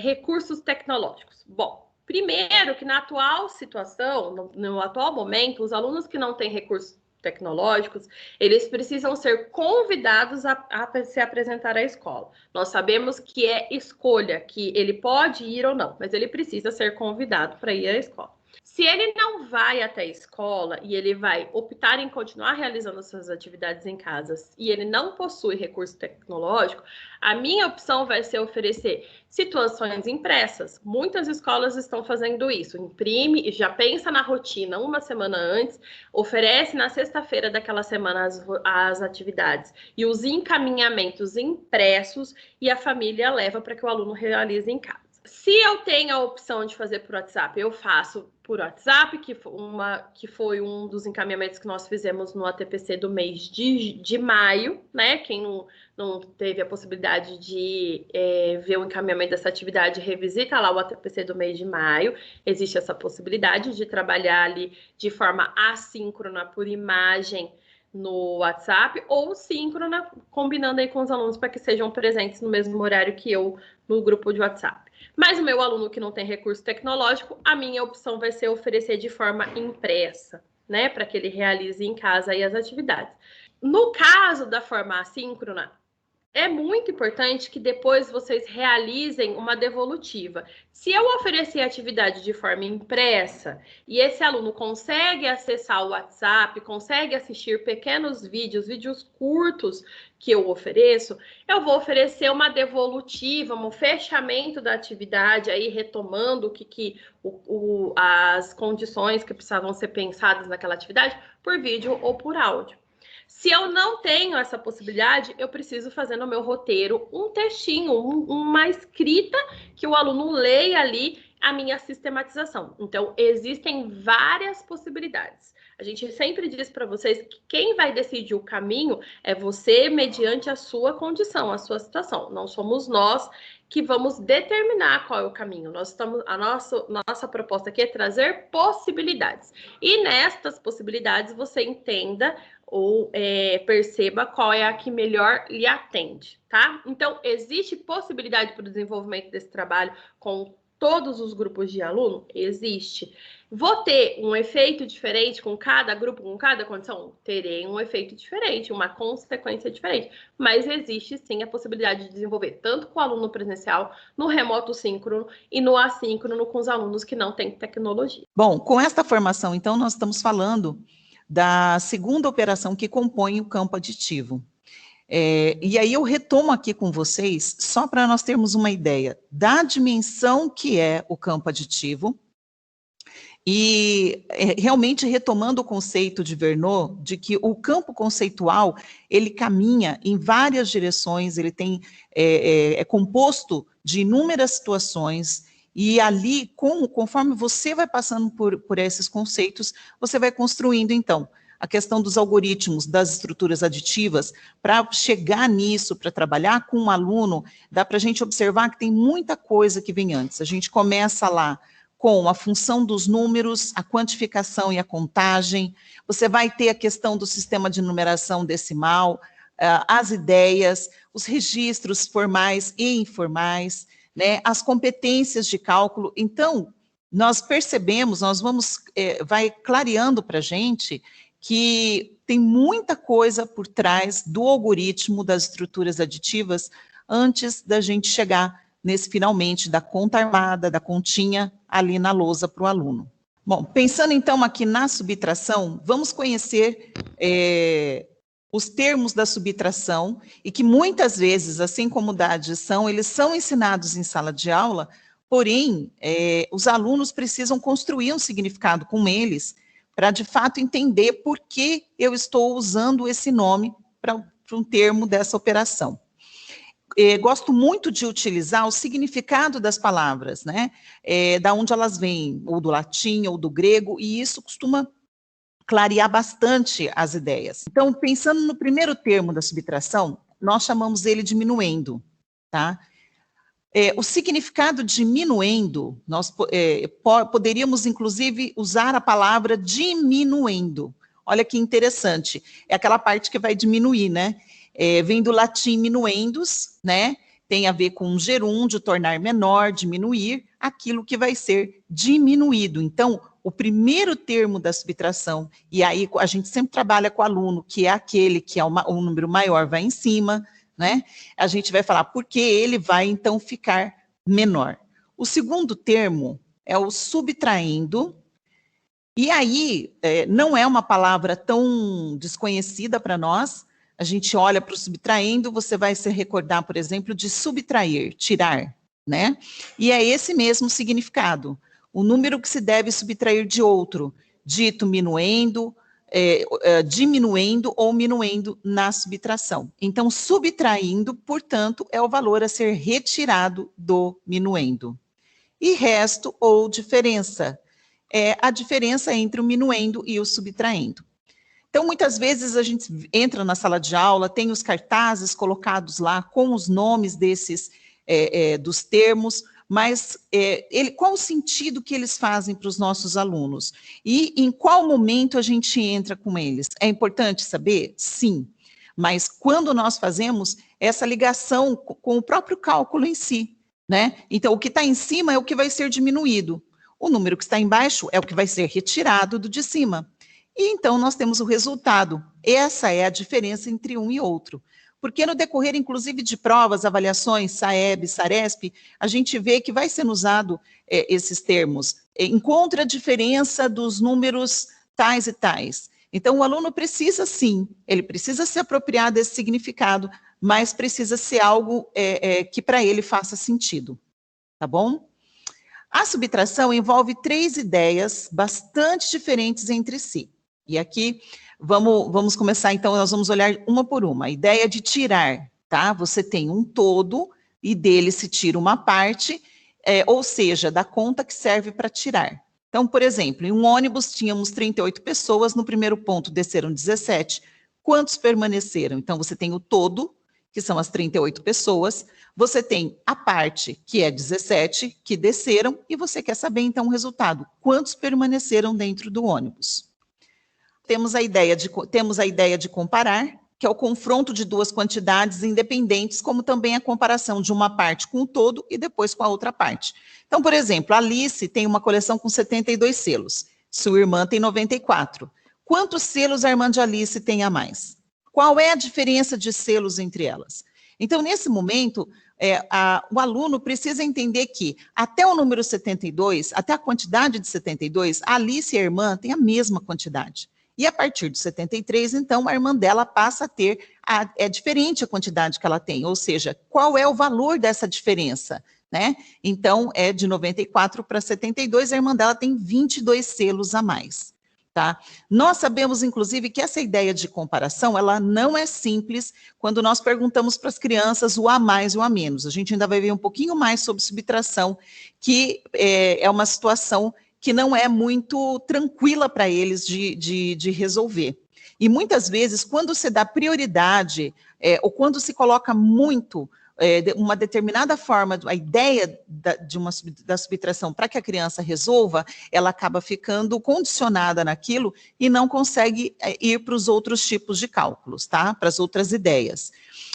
recursos tecnológicos? Bom, primeiro que na atual situação, no atual momento, os alunos que não têm recursos tecnológicos, eles precisam ser convidados a se apresentar à escola. Nós sabemos que é escolha, que ele pode ir ou não, mas ele precisa ser convidado para ir à escola. Se ele não vai até a escola e ele vai optar em continuar realizando suas atividades em casa e ele não possui recurso tecnológico, a minha opção vai ser oferecer situações impressas. Muitas escolas estão fazendo isso. Imprime e já pensa na rotina uma semana antes, oferece na sexta-feira daquela semana as atividades e os encaminhamentos impressos e a família leva para que o aluno realize em casa. Se eu tenho a opção de fazer por WhatsApp, eu faço por WhatsApp, que foi um dos encaminhamentos que nós fizemos no ATPC do mês de maio, né? Quem não teve a possibilidade de ver o encaminhamento dessa atividade, revisita lá o ATPC do mês de maio. Existe essa possibilidade de trabalhar ali de forma assíncrona por imagem no WhatsApp ou síncrona, combinando aí com os alunos para que sejam presentes no mesmo horário que eu no grupo de WhatsApp. Mas o meu aluno que não tem recurso tecnológico, a minha opção vai ser oferecer de forma impressa, né, para que ele realize em casa aí as atividades. No caso da forma assíncrona, é muito importante que depois vocês realizem uma devolutiva. Se eu oferecer a atividade de forma impressa e esse aluno consegue acessar o WhatsApp, consegue assistir pequenos vídeos curtos que eu ofereço, eu vou oferecer uma devolutiva, um fechamento da atividade, aí retomando as condições que precisavam ser pensadas naquela atividade por vídeo ou por áudio. Se eu não tenho essa possibilidade, eu preciso fazer no meu roteiro um textinho, uma escrita que o aluno leia ali a minha sistematização. Então, existem várias possibilidades. A gente sempre diz para vocês que quem vai decidir o caminho é você mediante a sua condição, a sua situação. Não somos nós que vamos determinar qual é o caminho. A nossa proposta aqui é trazer possibilidades. E nestas possibilidades você entenda ou perceba qual é a que melhor lhe atende, tá? Então, existe possibilidade para o desenvolvimento desse trabalho com todos os grupos de aluno? Existe. Vou ter um efeito diferente com cada grupo, com cada condição? Terei um efeito diferente, uma consequência diferente. Mas existe sim a possibilidade de desenvolver tanto com o aluno presencial, no remoto síncrono e no assíncrono com os alunos que não têm tecnologia. Bom, com esta formação, então, nós estamos falando da segunda operação que compõe o campo aditivo. E aí eu retomo aqui com vocês, só para nós termos uma ideia da dimensão que é o campo aditivo, e realmente retomando o conceito de Verneau, de que o campo conceitual, ele caminha em várias direções, ele é composto de inúmeras situações, e ali, conforme você vai passando por esses conceitos, você vai construindo, então, a questão dos algoritmos, das estruturas aditivas, para chegar nisso, para trabalhar com um aluno, dá para a gente observar que tem muita coisa que vem antes. A gente começa lá com a função dos números, a quantificação e a contagem, você vai ter a questão do sistema de numeração decimal, as ideias, os registros formais e informais, né, as competências de cálculo. Então, nós percebemos, vai clareando para a gente que tem muita coisa por trás do algoritmo das estruturas aditivas antes da gente chegar finalmente, da conta armada, da continha ali na lousa para o aluno. Bom, pensando então aqui na subtração, vamos conhecer os termos da subtração, e que muitas vezes, assim como da adição, eles são ensinados em sala de aula, porém, os alunos precisam construir um significado com eles, para de fato entender por que eu estou usando esse nome para um termo dessa operação. Gosto muito de utilizar o significado das palavras, né? Da onde elas vêm, ou do latim, ou do grego, e isso costuma clarear bastante as ideias. Então, pensando no primeiro termo da subtração, nós chamamos ele de diminuendo, tá? O significado diminuendo, nós poderíamos, inclusive, usar a palavra diminuendo. Olha que interessante, é aquela parte que vai diminuir, né? Vem do latim minuendus, né? Tem a ver com gerúndio, tornar menor, diminuir, aquilo que vai ser diminuído. Então, o primeiro termo da subtração, e aí a gente sempre trabalha com o aluno, que é aquele que é um número maior, vai em cima, né? A gente vai falar porque ele vai, então, ficar menor. O segundo termo é o subtraindo, e aí não é uma palavra tão desconhecida para nós. A gente olha para o subtraindo, você vai se recordar, por exemplo, de subtrair, tirar, né? E é esse mesmo significado. O número que se deve subtrair de outro, dito minuendo, diminuendo ou minuendo na subtração. Então, subtraindo, portanto, é o valor a ser retirado do minuendo. E resto ou diferença, é a diferença entre o minuendo e o subtraindo. Então, muitas vezes a gente entra na sala de aula, tem os cartazes colocados lá com os nomes desses, dos termos, mas qual o sentido que eles fazem para os nossos alunos? E em qual momento a gente entra com eles? É importante saber? Sim. Mas quando nós fazemos essa ligação com o próprio cálculo em si, né? Então, o que está em cima é o que vai ser diminuído. O número que está embaixo é o que vai ser retirado do de cima. E então nós temos o resultado. Essa é a diferença entre um e outro. Porque no decorrer, inclusive, de provas, avaliações, SAEB, SARESP, a gente vê que vai sendo usado esses termos. Encontra a diferença dos números tais e tais. Então, o aluno precisa, sim, ele precisa se apropriar desse significado, mas precisa ser algo que para ele faça sentido. Tá bom? A subtração envolve 3 ideias bastante diferentes entre si. E aqui, vamos começar, então, nós vamos olhar uma por uma. A ideia de tirar, tá? Você tem um todo e dele se tira uma parte, ou seja, da conta que serve para tirar. Então, por exemplo, em um ônibus tínhamos 38 pessoas, no primeiro ponto desceram 17. Quantos permaneceram? Então, você tem o todo, que são as 38 pessoas, você tem a parte, que é 17, que desceram, e você quer saber, então, o resultado. Quantos permaneceram dentro do ônibus? Temos a ideia de comparar, que é o confronto de duas quantidades independentes, como também a comparação de uma parte com o todo e depois com a outra parte. Então, por exemplo, a Alice tem uma coleção com 72 selos, sua irmã tem 94. Quantos selos a irmã de Alice tem a mais? Qual é a diferença de selos entre elas? Então, nesse momento, o aluno precisa entender que até o número 72, até a quantidade de 72, a Alice e a irmã têm a mesma quantidade. E a partir de 73, então, a irmã dela passa a ter, é diferente a quantidade que ela tem, ou seja, qual é o valor dessa diferença, né? Então, é de 94 para 72, a irmã dela tem 22 selos a mais, tá? Nós sabemos, inclusive, que essa ideia de comparação, ela não é simples quando nós perguntamos para as crianças o a mais e o a menos. A gente ainda vai ver um pouquinho mais sobre subtração, que é uma situação que não é muito tranquila para eles de resolver. E muitas vezes, quando se dá prioridade, ou quando se coloca muito uma determinada forma, a ideia da subtração para que a criança resolva, ela acaba ficando condicionada naquilo e não consegue ir para os outros tipos de cálculos, tá? Para as outras ideias.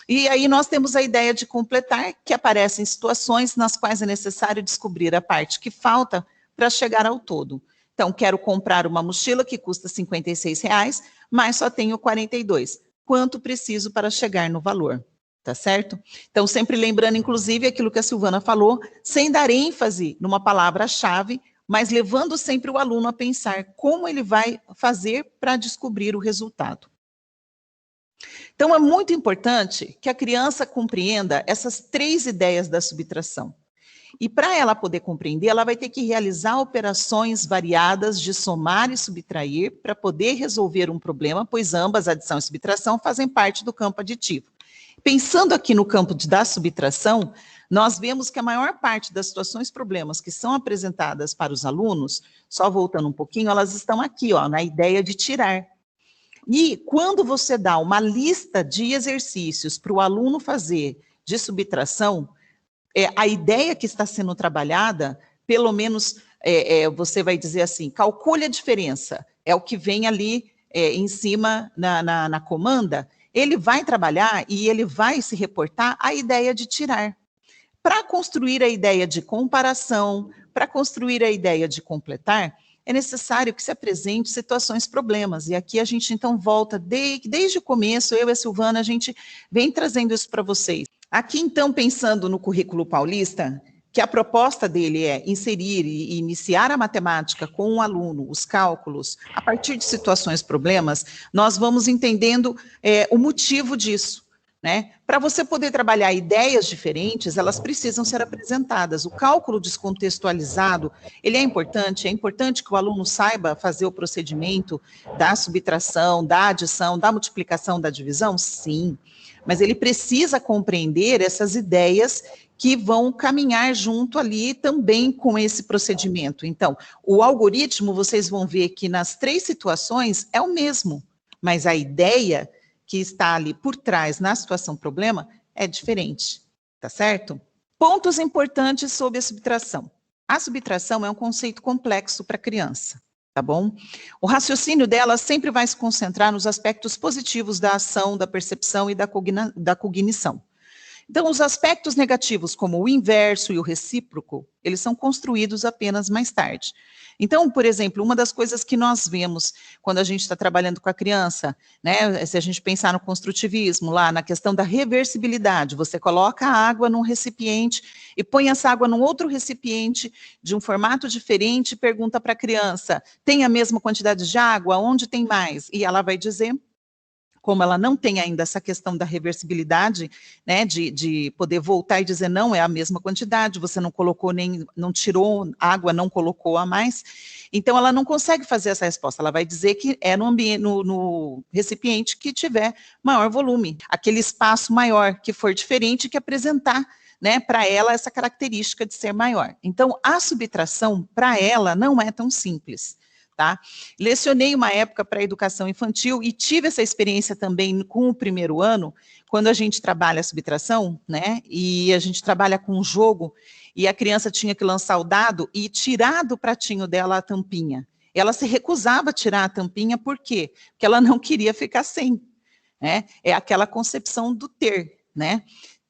E aí nós temos a ideia de completar, que aparece em situações nas quais é necessário descobrir a parte que falta para chegar ao todo. Então, quero comprar uma mochila que custa R$56, mas só tenho 42. Quanto preciso para chegar no valor? Tá certo? Então, sempre lembrando, inclusive, aquilo que a Silvana falou, sem dar ênfase numa palavra-chave, mas levando sempre o aluno a pensar como ele vai fazer para descobrir o resultado. Então, é muito importante que a criança compreenda essas 3 ideias da subtração. E para ela poder compreender, ela vai ter que realizar operações variadas de somar e subtrair para poder resolver um problema, pois ambas, adição e subtração, fazem parte do campo aditivo. Pensando aqui no campo da subtração, nós vemos que a maior parte das situações, problemas que são apresentadas para os alunos, só voltando um pouquinho, elas estão aqui, ó, na ideia de tirar. E quando você dá uma lista de exercícios para o aluno fazer de subtração, a ideia que está sendo trabalhada, pelo menos você vai dizer assim, calcule a diferença, é o que vem ali em cima na comanda, ele vai trabalhar e ele vai se reportar à ideia de tirar. Para construir a ideia de comparação, para construir a ideia de completar, é necessário que se apresente situações, problemas. E aqui a gente, então, volta, desde o começo, eu e a Silvana, a gente vem trazendo isso para vocês. Aqui, então, pensando no currículo paulista, que a proposta dele é inserir e iniciar a matemática com o aluno, os cálculos, a partir de situações, problemas, nós vamos entendendo o motivo disso. Né? Para você poder trabalhar ideias diferentes, elas precisam ser apresentadas. O cálculo descontextualizado, ele é importante que o aluno saiba fazer o procedimento da subtração, da adição, da multiplicação, da divisão? Sim, mas ele precisa compreender essas ideias que vão caminhar junto ali também com esse procedimento. Então, o algoritmo, vocês vão ver que nas 3 situações é o mesmo, mas a ideia que está ali por trás na situação problema é diferente, tá certo? Pontos importantes sobre a subtração. A subtração é um conceito complexo para a criança, tá bom? O raciocínio dela sempre vai se concentrar nos aspectos positivos da ação, da percepção e da cognição. Então, os aspectos negativos, como o inverso e o recíproco, eles são construídos apenas mais tarde. Então, por exemplo, uma das coisas que nós vemos quando a gente está trabalhando com a criança, né, se a gente pensar no construtivismo, lá na questão da reversibilidade, você coloca a água num recipiente e põe essa água num outro recipiente de um formato diferente e pergunta para a criança, tem a mesma quantidade de água? Onde tem mais? E ela vai dizer, como ela não tem ainda essa questão da reversibilidade, né, de poder voltar e dizer, não, é a mesma quantidade, você não colocou não tirou água, não colocou a mais, então ela não consegue fazer essa resposta, ela vai dizer que é no recipiente que tiver maior volume, aquele espaço maior, que for diferente, que apresentar, né, para ela essa característica de ser maior. Então, a subtração, para ela, não é tão simples. Tá? Lecionei uma época para a educação infantil e tive essa experiência também com o primeiro ano, quando a gente trabalha a subtração, né, e a gente trabalha com um jogo, e a criança tinha que lançar o dado e tirar do pratinho dela a tampinha. Ela se recusava a tirar a tampinha, por quê? Porque ela não queria ficar sem, né? É aquela concepção do ter, né?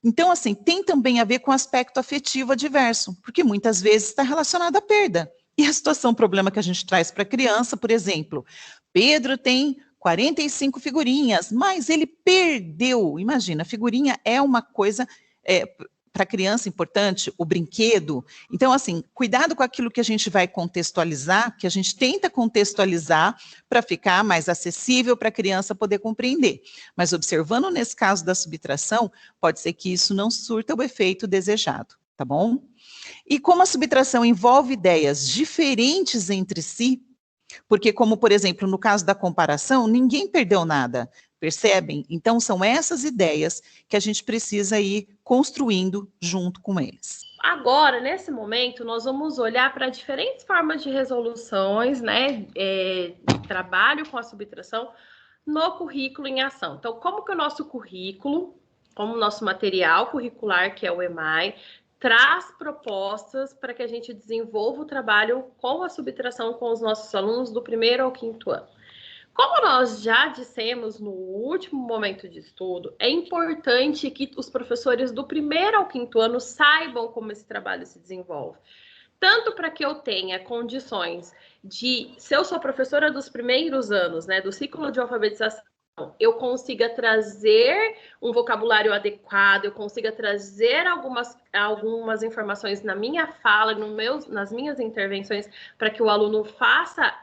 Então, assim, tem também a ver com o aspecto afetivo adverso, porque muitas vezes está relacionado à perda. E a situação, problema que a gente traz para a criança, por exemplo, Pedro tem 45 figurinhas, mas ele perdeu. Imagina, a figurinha é uma coisa para a criança importante, o brinquedo. Então, assim, cuidado com aquilo que a gente vai contextualizar, que a gente tenta contextualizar para ficar mais acessível para a criança poder compreender. Mas observando nesse caso da subtração, pode ser que isso não surta o efeito desejado, tá bom? E como a subtração envolve ideias diferentes entre si, porque como, por exemplo, no caso da comparação, ninguém perdeu nada, percebem? Então, são essas ideias que a gente precisa ir construindo junto com eles. Agora, nesse momento, nós vamos olhar para diferentes formas de resoluções, né, de trabalho com a subtração no currículo em ação. Então, como que o nosso currículo, como o nosso material curricular, que é o EMAI, traz propostas para que a gente desenvolva o trabalho com a subtração com os nossos alunos do 1º ao 5º ano. Como nós já dissemos no último momento de estudo, é importante que os professores do 1º ao 5º ano saibam como esse trabalho se desenvolve. Tanto para que eu tenha condições de, se eu sou professora dos primeiros anos, né, do ciclo de alfabetização, eu consiga trazer um vocabulário adequado, eu consiga trazer algumas informações na minha fala, nas minhas intervenções, para que o aluno faça,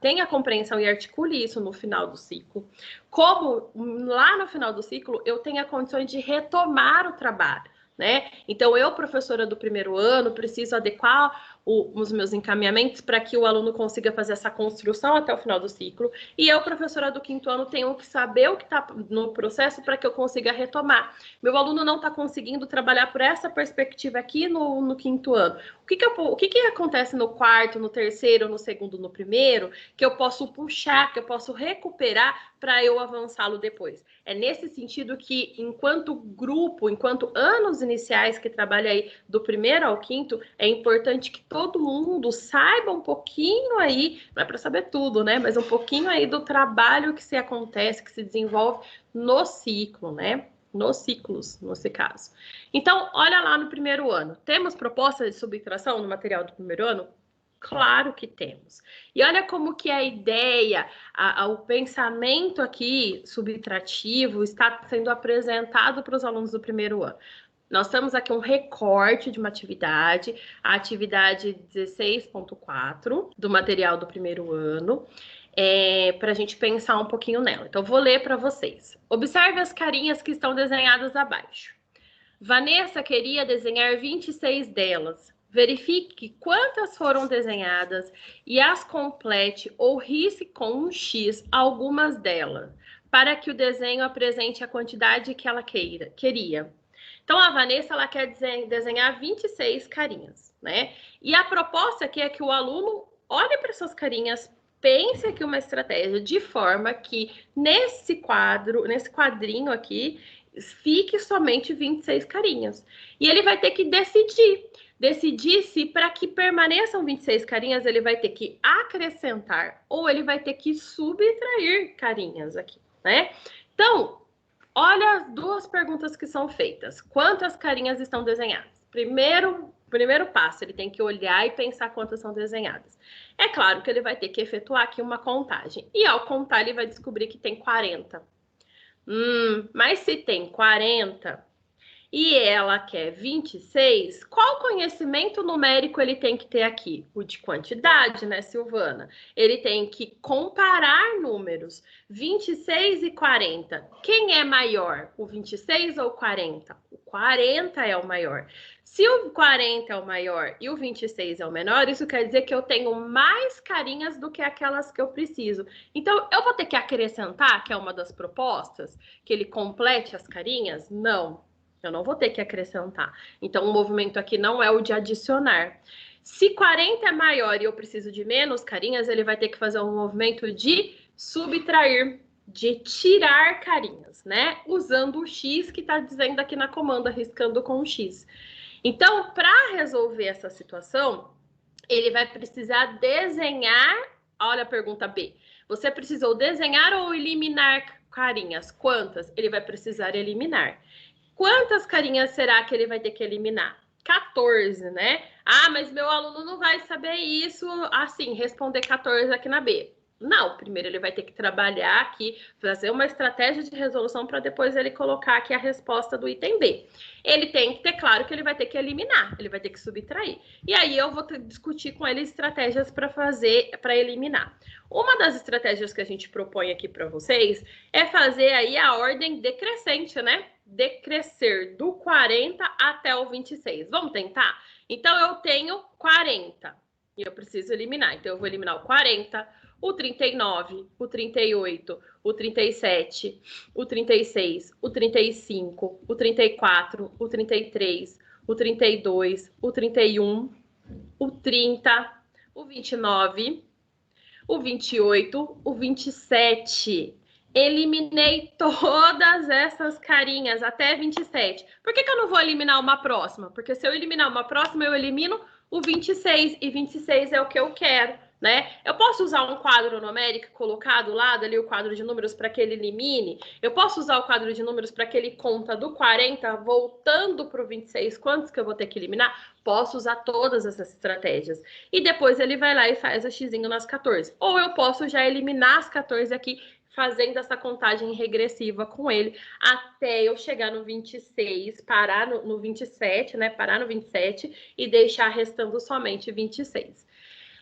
tenha compreensão e articule isso no final do ciclo. Como lá no final do ciclo eu tenha condições de retomar o trabalho. Né? Então, eu, professora do 1º ano, preciso adequar os meus encaminhamentos para que o aluno consiga fazer essa construção até o final do ciclo. E eu, professora do 5º ano, tenho que saber o que está no processo para que eu consiga retomar. Meu aluno não está conseguindo trabalhar por essa perspectiva aqui no 5º ano. O que acontece no 4º, no 3º, no 2º, no 1º, que eu posso puxar, que eu posso recuperar para eu avançá-lo depois? É nesse sentido que, enquanto grupo, enquanto anos iniciais que trabalha aí do 1º ao 5º, é importante que todo mundo saiba um pouquinho aí, não é para saber tudo, né? Mas um pouquinho aí do trabalho que se acontece, que se desenvolve no ciclo, né? Nos ciclos, nesse caso. Então, olha lá no 1º ano. Temos proposta de subtração no material do 1º ano? Claro que temos. E olha como que a ideia, o pensamento aqui subtrativo está sendo apresentado para os alunos do 1º ano. Nós temos aqui um recorte de uma atividade, a atividade 16.4 do material do 1º ano, para a gente pensar um pouquinho nela. Então, vou ler para vocês. Observe as carinhas que estão desenhadas abaixo. Vanessa queria desenhar 26 delas. Verifique quantas foram desenhadas e as complete ou risque com um X algumas delas, para que o desenho apresente a quantidade que ela queria. Então, a Vanessa, ela quer desenhar 26 carinhas, né? E a proposta aqui é que o aluno olhe para essas carinhas, pense aqui uma estratégia de forma que nesse quadrinho aqui, fique somente 26 carinhas. E ele vai ter que decidir se para que permaneçam 26 carinhas, ele vai ter que acrescentar ou ele vai ter que subtrair carinhas aqui, né? Então, olha as duas perguntas que são feitas. Quantas carinhas estão desenhadas? Primeiro passo, ele tem que olhar e pensar quantas são desenhadas. É claro que ele vai ter que efetuar aqui uma contagem. E ao contar, ele vai descobrir que tem 40. Mas se tem 40 e ela quer 26, qual conhecimento numérico ele tem que ter aqui? O de quantidade, né, Silvana? Ele tem que comparar números, 26 e 40. Quem é maior, o 26 ou o 40? O 40 é o maior. Se o 40 é o maior e o 26 é o menor, isso quer dizer que eu tenho mais carinhas do que aquelas que eu preciso. Então, eu vou ter que acrescentar, que é uma das propostas, que ele complete as carinhas? Não. Eu não vou ter que acrescentar. Então, o movimento aqui não é o de adicionar. Se 40 é maior e eu preciso de menos carinhas, ele vai ter que fazer um movimento de subtrair, de tirar carinhas, né? Usando o X que está dizendo aqui na comanda, riscando com o X. Então, para resolver essa situação, ele vai precisar desenhar... Olha a pergunta B. Você precisou desenhar ou eliminar carinhas? Quantas? Ele vai precisar eliminar. Quantas carinhas será que ele vai ter que eliminar? 14, né? Ah, mas meu aluno não vai saber isso assim, responder 14 aqui na B. Não, primeiro ele vai ter que trabalhar aqui, fazer uma estratégia de resolução para depois ele colocar aqui a resposta do item B. Ele tem que ter claro que ele vai ter que eliminar, ele vai ter que subtrair. E aí eu vou discutir com ele estratégias para eliminar. Uma das estratégias que a gente propõe aqui para vocês é fazer aí a ordem decrescente, né? Decrescer do 40 até o 26. Vamos tentar? Então, eu tenho 40 e eu preciso eliminar. Então, eu vou eliminar o 40, o 39, o 38, o 37, o 36, o 35, o 34, o 33, o 32, o 31, o 30, o 29, o 28, o 27. Eliminei todas essas carinhas até 27. Por que eu não vou eliminar uma próxima? Porque se eu eliminar uma próxima, eu elimino o 26. E 26 é o que eu quero, né? Eu posso usar um quadro numérico, colocar do lado ali o quadro de números para que ele elimine. Eu posso usar o quadro de números para que ele conta do 40, voltando para o 26, quantos que eu vou ter que eliminar? Posso usar todas essas estratégias. E depois ele vai lá e faz o xizinho nas 14. Ou eu posso já eliminar as 14 aqui, fazendo essa contagem regressiva com ele, até eu chegar no 26, parar no 27, né? Parar no 27 e deixar restando somente 26.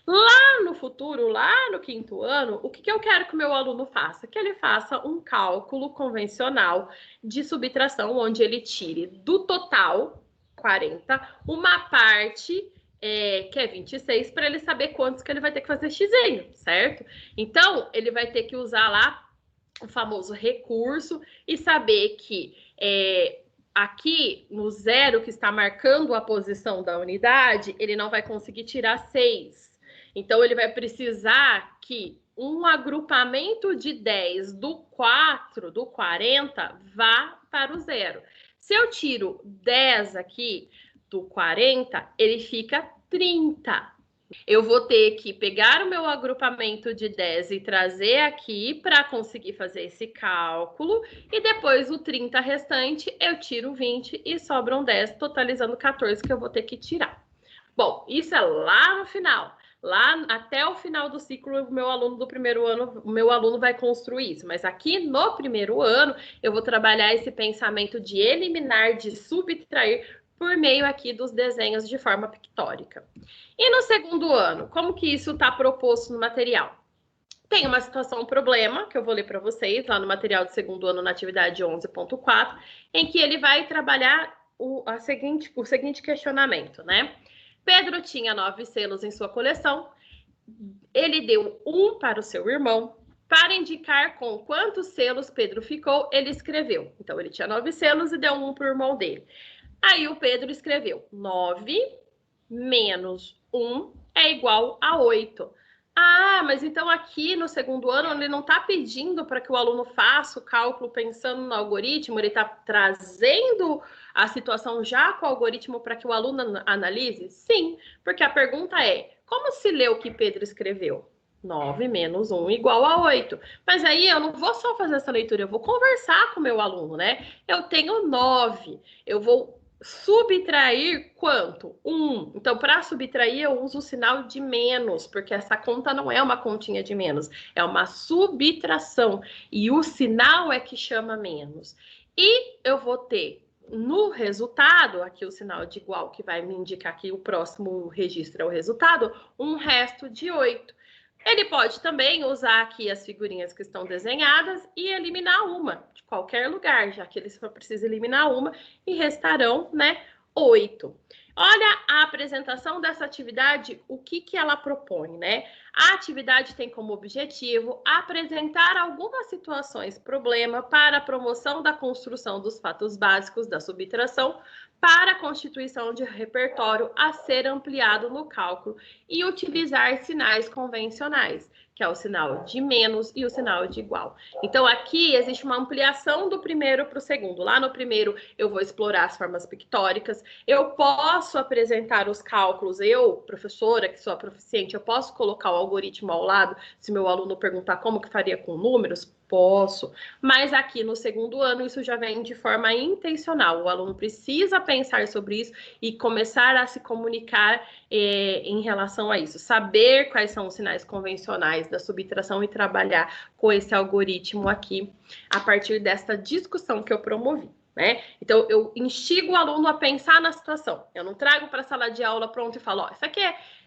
Lá no futuro, lá no 5º ano, o que eu quero que o meu aluno faça? Que ele faça um cálculo convencional de subtração, onde ele tire do total, 40, uma parte que é 26, para ele saber quantos que ele vai ter que fazer xzinho, certo? Então, ele vai ter que usar lá o famoso recurso e saber que aqui no zero que está marcando a posição da unidade, ele não vai conseguir tirar 6. Então, ele vai precisar que um agrupamento de 10 do 4, do 40, vá para o zero. Se eu tiro 10 aqui do 40, ele fica 30. Eu vou ter que pegar o meu agrupamento de 10 e trazer aqui para conseguir fazer esse cálculo. E depois o 30 restante, eu tiro 20 e sobram 10, totalizando 14 que eu vou ter que tirar. Bom, isso é lá no final. Lá até o final do ciclo, o meu aluno do primeiro ano, o meu aluno vai construir isso. Mas aqui no primeiro ano, eu vou trabalhar esse pensamento de eliminar, de subtrair por meio aqui dos desenhos de forma pictórica. E no segundo ano, como que isso está proposto no material? Tem uma situação, um problema, que eu vou ler para vocês, lá no material do segundo ano, na atividade 11.4, em que ele vai trabalhar o seguinte questionamento, né? Pedro tinha 9 selos em sua coleção, ele deu 1 para o seu irmão. Para indicar com quantos selos Pedro ficou, ele escreveu. Então, ele tinha 9 selos e deu 1 para o irmão dele. Aí o Pedro escreveu 9 menos 1 é igual a 8. Ah, mas então aqui no segundo ano ele não está pedindo para que o aluno faça o cálculo pensando no algoritmo, ele está trazendo a situação já com o algoritmo para que o aluno analise? Sim, porque a pergunta é, como se lê o que Pedro escreveu? 9 menos 1 igual a 8. Mas aí eu não vou só fazer essa leitura, eu vou conversar com o meu aluno, né? Eu tenho 9, eu vou subtrair quanto? 1. Então, para subtrair, eu uso o sinal de menos, porque essa conta não é uma continha de menos, é uma subtração. E o sinal é que chama menos. E eu vou ter no resultado, aqui o sinal de igual, que vai me indicar que o próximo registro é o resultado, um resto de 8. Ele pode também usar aqui as figurinhas que estão desenhadas e eliminar uma de qualquer lugar, já que ele só precisa eliminar uma e restarão, né, 8. Olha a apresentação dessa atividade, o que ela propõe, né? A atividade tem como objetivo apresentar algumas situações problema para a promoção da construção dos fatos básicos da subtração para a constituição de repertório a ser ampliado no cálculo e utilizar sinais convencionais, que é o sinal de menos e o sinal de igual. Então, aqui existe uma ampliação do primeiro para o segundo. Lá no primeiro, eu vou explorar as formas pictóricas, eu posso apresentar os cálculos, eu, professora, que sou a proficiente, eu posso colocar o algoritmo ao lado, se meu aluno perguntar como que faria com números, posso, mas aqui no segundo ano isso já vem de forma intencional. O aluno precisa pensar sobre isso e começar a se comunicar em relação a isso. Saber quais são os sinais convencionais da subtração e trabalhar com esse algoritmo aqui a partir desta discussão que eu promovi. Né? Então, eu instigo o aluno a pensar na situação. Eu não trago para a sala de aula pronto e falo, ó, isso aqui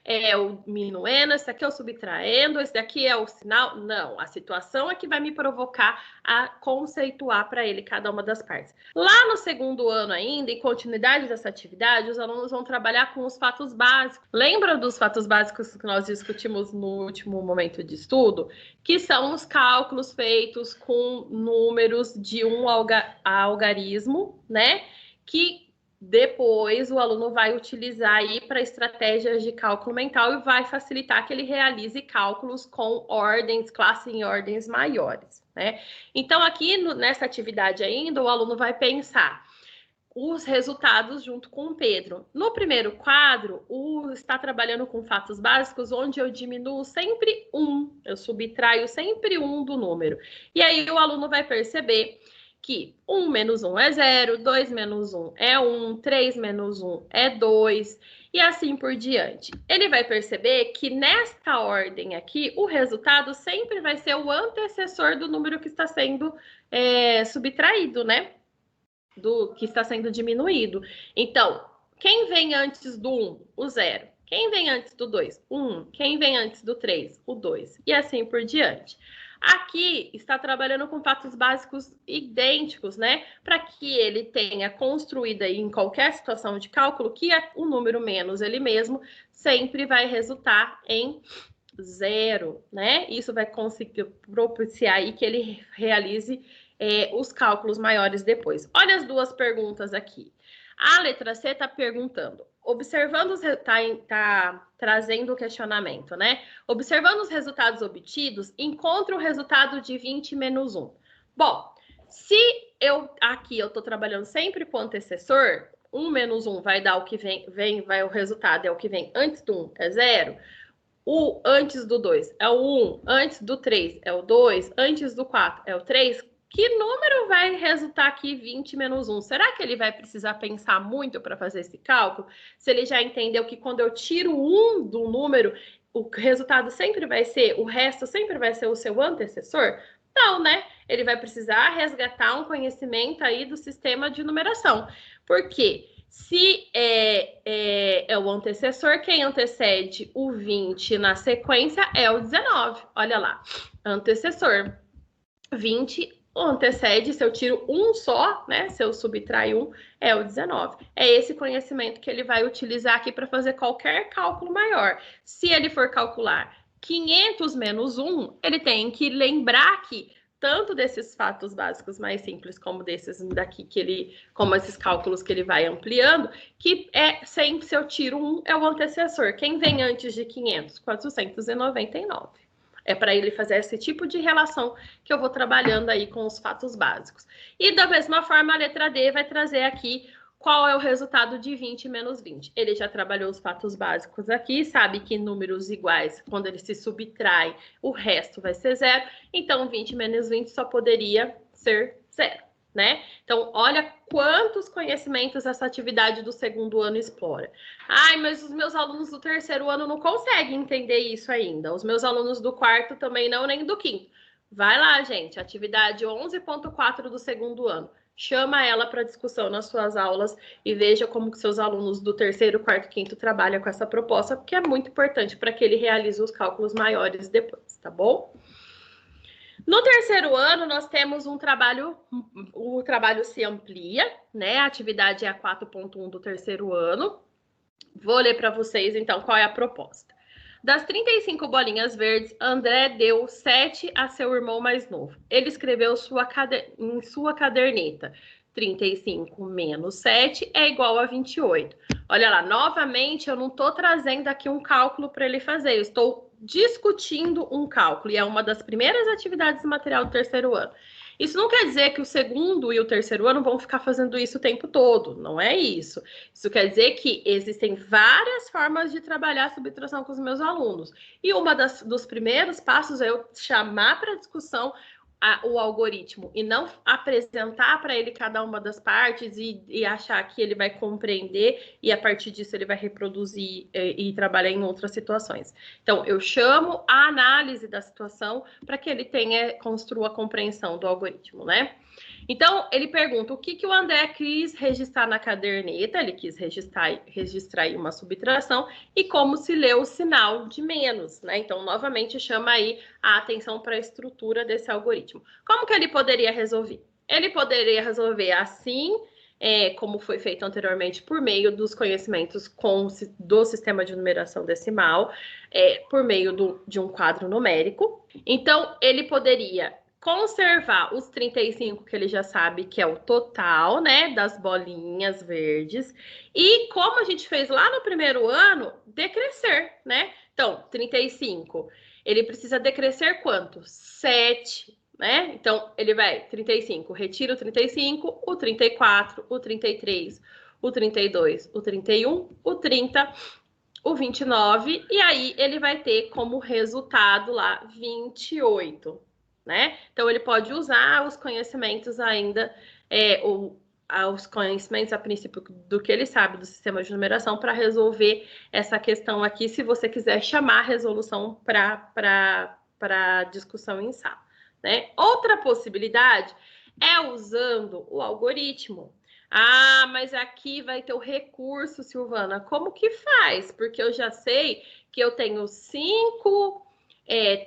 é o minuendo, esse aqui é o subtraindo, esse daqui é o sinal. Não, a situação é que vai me provocar a conceituar para ele cada uma das partes. Lá no segundo ano ainda, em continuidade dessa atividade, os alunos vão trabalhar com os fatos básicos. Lembra dos fatos básicos que nós discutimos no último momento de estudo? Que são os cálculos feitos com números de um algarismo, né? Que depois o aluno vai utilizar aí para estratégias de cálculo mental e vai facilitar que ele realize cálculos com ordens, classe em ordens maiores, né? Então, aqui nessa atividade ainda, o aluno vai pensar os resultados junto com o Pedro. No primeiro quadro, está trabalhando com fatos básicos, onde eu diminuo sempre eu subtraio sempre do número. E aí o aluno vai perceber que 1 menos 1 é 0, 2 menos 1 é 1, 3 menos 1 é 2, e assim por diante. Ele vai perceber que nesta ordem aqui, o resultado sempre vai ser o antecessor do número que está sendo subtraído, né? Do que está sendo diminuído. Então, quem vem antes do 1? O 0. Quem vem antes do 2? O 1. Quem vem antes do 3? O 2. E assim por diante. Aqui está trabalhando com fatos básicos idênticos, né? Para que ele tenha construído aí em qualquer situação de cálculo que o número menos ele mesmo sempre vai resultar em zero, né? Isso vai conseguir propiciar aí que ele realize os cálculos maiores depois. Olha as duas perguntas aqui. A letra C está perguntando, observando tá trazendo o questionamento, né? Observando os resultados obtidos, encontre o resultado de 20 menos 1. Bom, se aqui eu estou trabalhando sempre com o antecessor, 1 menos 1 vai dar o que vai o resultado é o que vem antes do 1, é 0. O antes do 2 é o 1, antes do 3 é o 2, antes do 4 é o 3. Que número vai resultar aqui 20 menos 1? Será que ele vai precisar pensar muito para fazer esse cálculo? Se ele já entendeu que quando eu tiro 1 do número, o resultado sempre vai ser, o resto sempre vai ser o seu antecessor? Não, né? Ele vai precisar resgatar um conhecimento aí do sistema de numeração. Por quê? Se é o antecessor, quem antecede o 20 na sequência é o 19. Olha lá, antecessor. 20 antecede, se eu tiro um só, né? Se eu subtrair um, é o 19. É esse conhecimento que ele vai utilizar aqui para fazer qualquer cálculo maior. Se ele for calcular 500 menos 1, ele tem que lembrar que tanto desses fatos básicos mais simples como desses daqui como esses cálculos que ele vai ampliando, que sempre se eu tiro um, é o antecessor. Quem vem antes de 500? 499. É para ele fazer esse tipo de relação que eu vou trabalhando aí com os fatos básicos. E da mesma forma, a letra D vai trazer aqui qual é o resultado de 20 menos 20. Ele já trabalhou os fatos básicos aqui, sabe que números iguais, quando eles se subtraem, o resto vai ser zero. Então, 20 menos 20 só poderia ser zero, né? Então, olha quantos conhecimentos essa atividade do segundo ano explora. Ai, mas os meus alunos do terceiro ano não conseguem entender isso ainda. Os meus alunos do quarto também não, nem do quinto. Vai lá, gente, atividade 11.4 do segundo ano. Chama ela para discussão nas suas aulas e veja como que seus alunos do terceiro, quarto, quinto trabalham com essa proposta, porque é muito importante para que ele realize os cálculos maiores depois, tá bom? No terceiro ano, nós temos o trabalho se amplia, né? A atividade é a 4.1 do terceiro ano. Vou ler para vocês, então, qual é a proposta. Das 35 bolinhas verdes, André deu 7 a seu irmão mais novo. Ele escreveu em sua caderneta. 35 menos 7 é igual a 28. Olha lá, novamente, eu não estou trazendo aqui um cálculo para ele fazer. Eu estou discutindo um cálculo. E é uma das primeiras atividades do material do terceiro ano. Isso não quer dizer que o segundo e o terceiro ano vão ficar fazendo isso o tempo todo. Não é isso. Isso quer dizer que existem várias formas de trabalhar a subtração com os meus alunos. E dos primeiros passos é eu chamar para discussão o algoritmo e não apresentar para ele cada uma das partes e achar que ele vai compreender e a partir disso ele vai reproduzir e trabalhar em outras situações. Então, eu chamo a análise da situação para que ele construa a compreensão do algoritmo, né? Então, ele pergunta o que o André quis registrar na caderneta, ele quis registrar aí uma subtração e como se lê o sinal de menos, né? Então, novamente, chama aí a atenção para a estrutura desse algoritmo. Como que ele poderia resolver? Ele poderia resolver assim, como foi feito anteriormente, por meio dos conhecimentos do sistema de numeração decimal, por meio de um quadro numérico. Então, ele poderia conservar os 35 que ele já sabe que é o total, né, das bolinhas verdes. E como a gente fez lá no primeiro ano, decrescer, né? Então, 35, ele precisa decrescer quanto? 7, né? Então, ele vai 35, retira o 35, o 34, o 33, o 32, o 31, o 30, o 29, e aí ele vai ter como resultado lá 28. Né? Então, ele pode usar os conhecimentos ainda, os conhecimentos a princípio do que ele sabe do sistema de numeração para resolver essa questão aqui, se você quiser chamar a resolução para discussão em sala. Né? Outra possibilidade é usando o algoritmo. Ah, mas aqui vai ter o recurso, Silvana. Como que faz? Porque eu já sei que eu tenho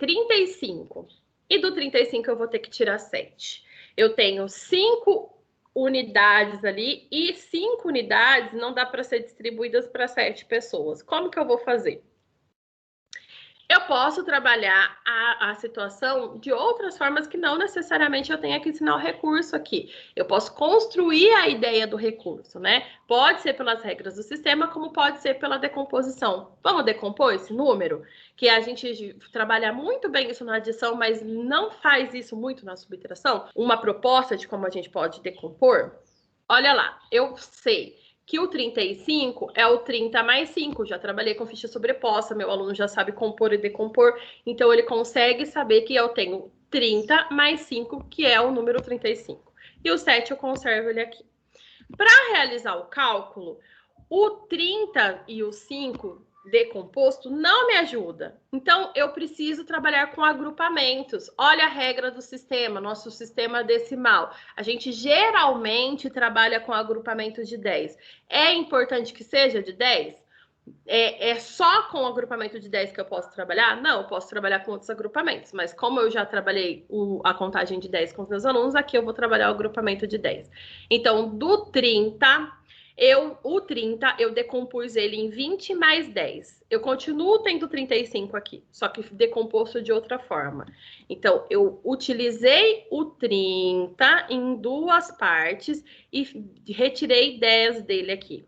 35. e do 35 eu vou ter que tirar 7. Eu tenho 5 unidades ali e 5 unidades não dá para ser distribuídas para 7 pessoas. Como que eu vou fazer? Eu posso trabalhar a situação de outras formas que não necessariamente eu tenha que ensinar o recurso aqui. Eu posso construir a ideia do recurso, né? Pode ser pelas regras do sistema, como pode ser pela decomposição. Vamos decompor esse número? Que a gente trabalha muito bem isso na adição, mas não faz isso muito na subtração. Uma proposta de como a gente pode decompor? Olha lá, eu sei que o 35 é o 30 mais 5. Já trabalhei com ficha sobreposta, meu aluno já sabe compor e decompor, então ele consegue saber que eu tenho 30 mais 5, que é o número 35. E o 7 eu conservo ele aqui. Para realizar o cálculo, o 30 e o 5 decomposto não me ajuda. Então, eu preciso trabalhar com agrupamentos. Olha a regra do sistema, nosso sistema decimal. A gente geralmente trabalha com agrupamento de 10. É importante que seja de 10? É só com o agrupamento de 10 que eu posso trabalhar? Não, eu posso trabalhar com outros agrupamentos, mas como eu já trabalhei a contagem de 10 com os meus alunos, aqui eu vou trabalhar o agrupamento de 10. Então, do 30... o 30, eu decompus ele em 20 mais 10. Eu continuo tendo 35 aqui, só que decomposto de outra forma. Então, eu utilizei o 30 em duas partes e retirei 10 dele aqui.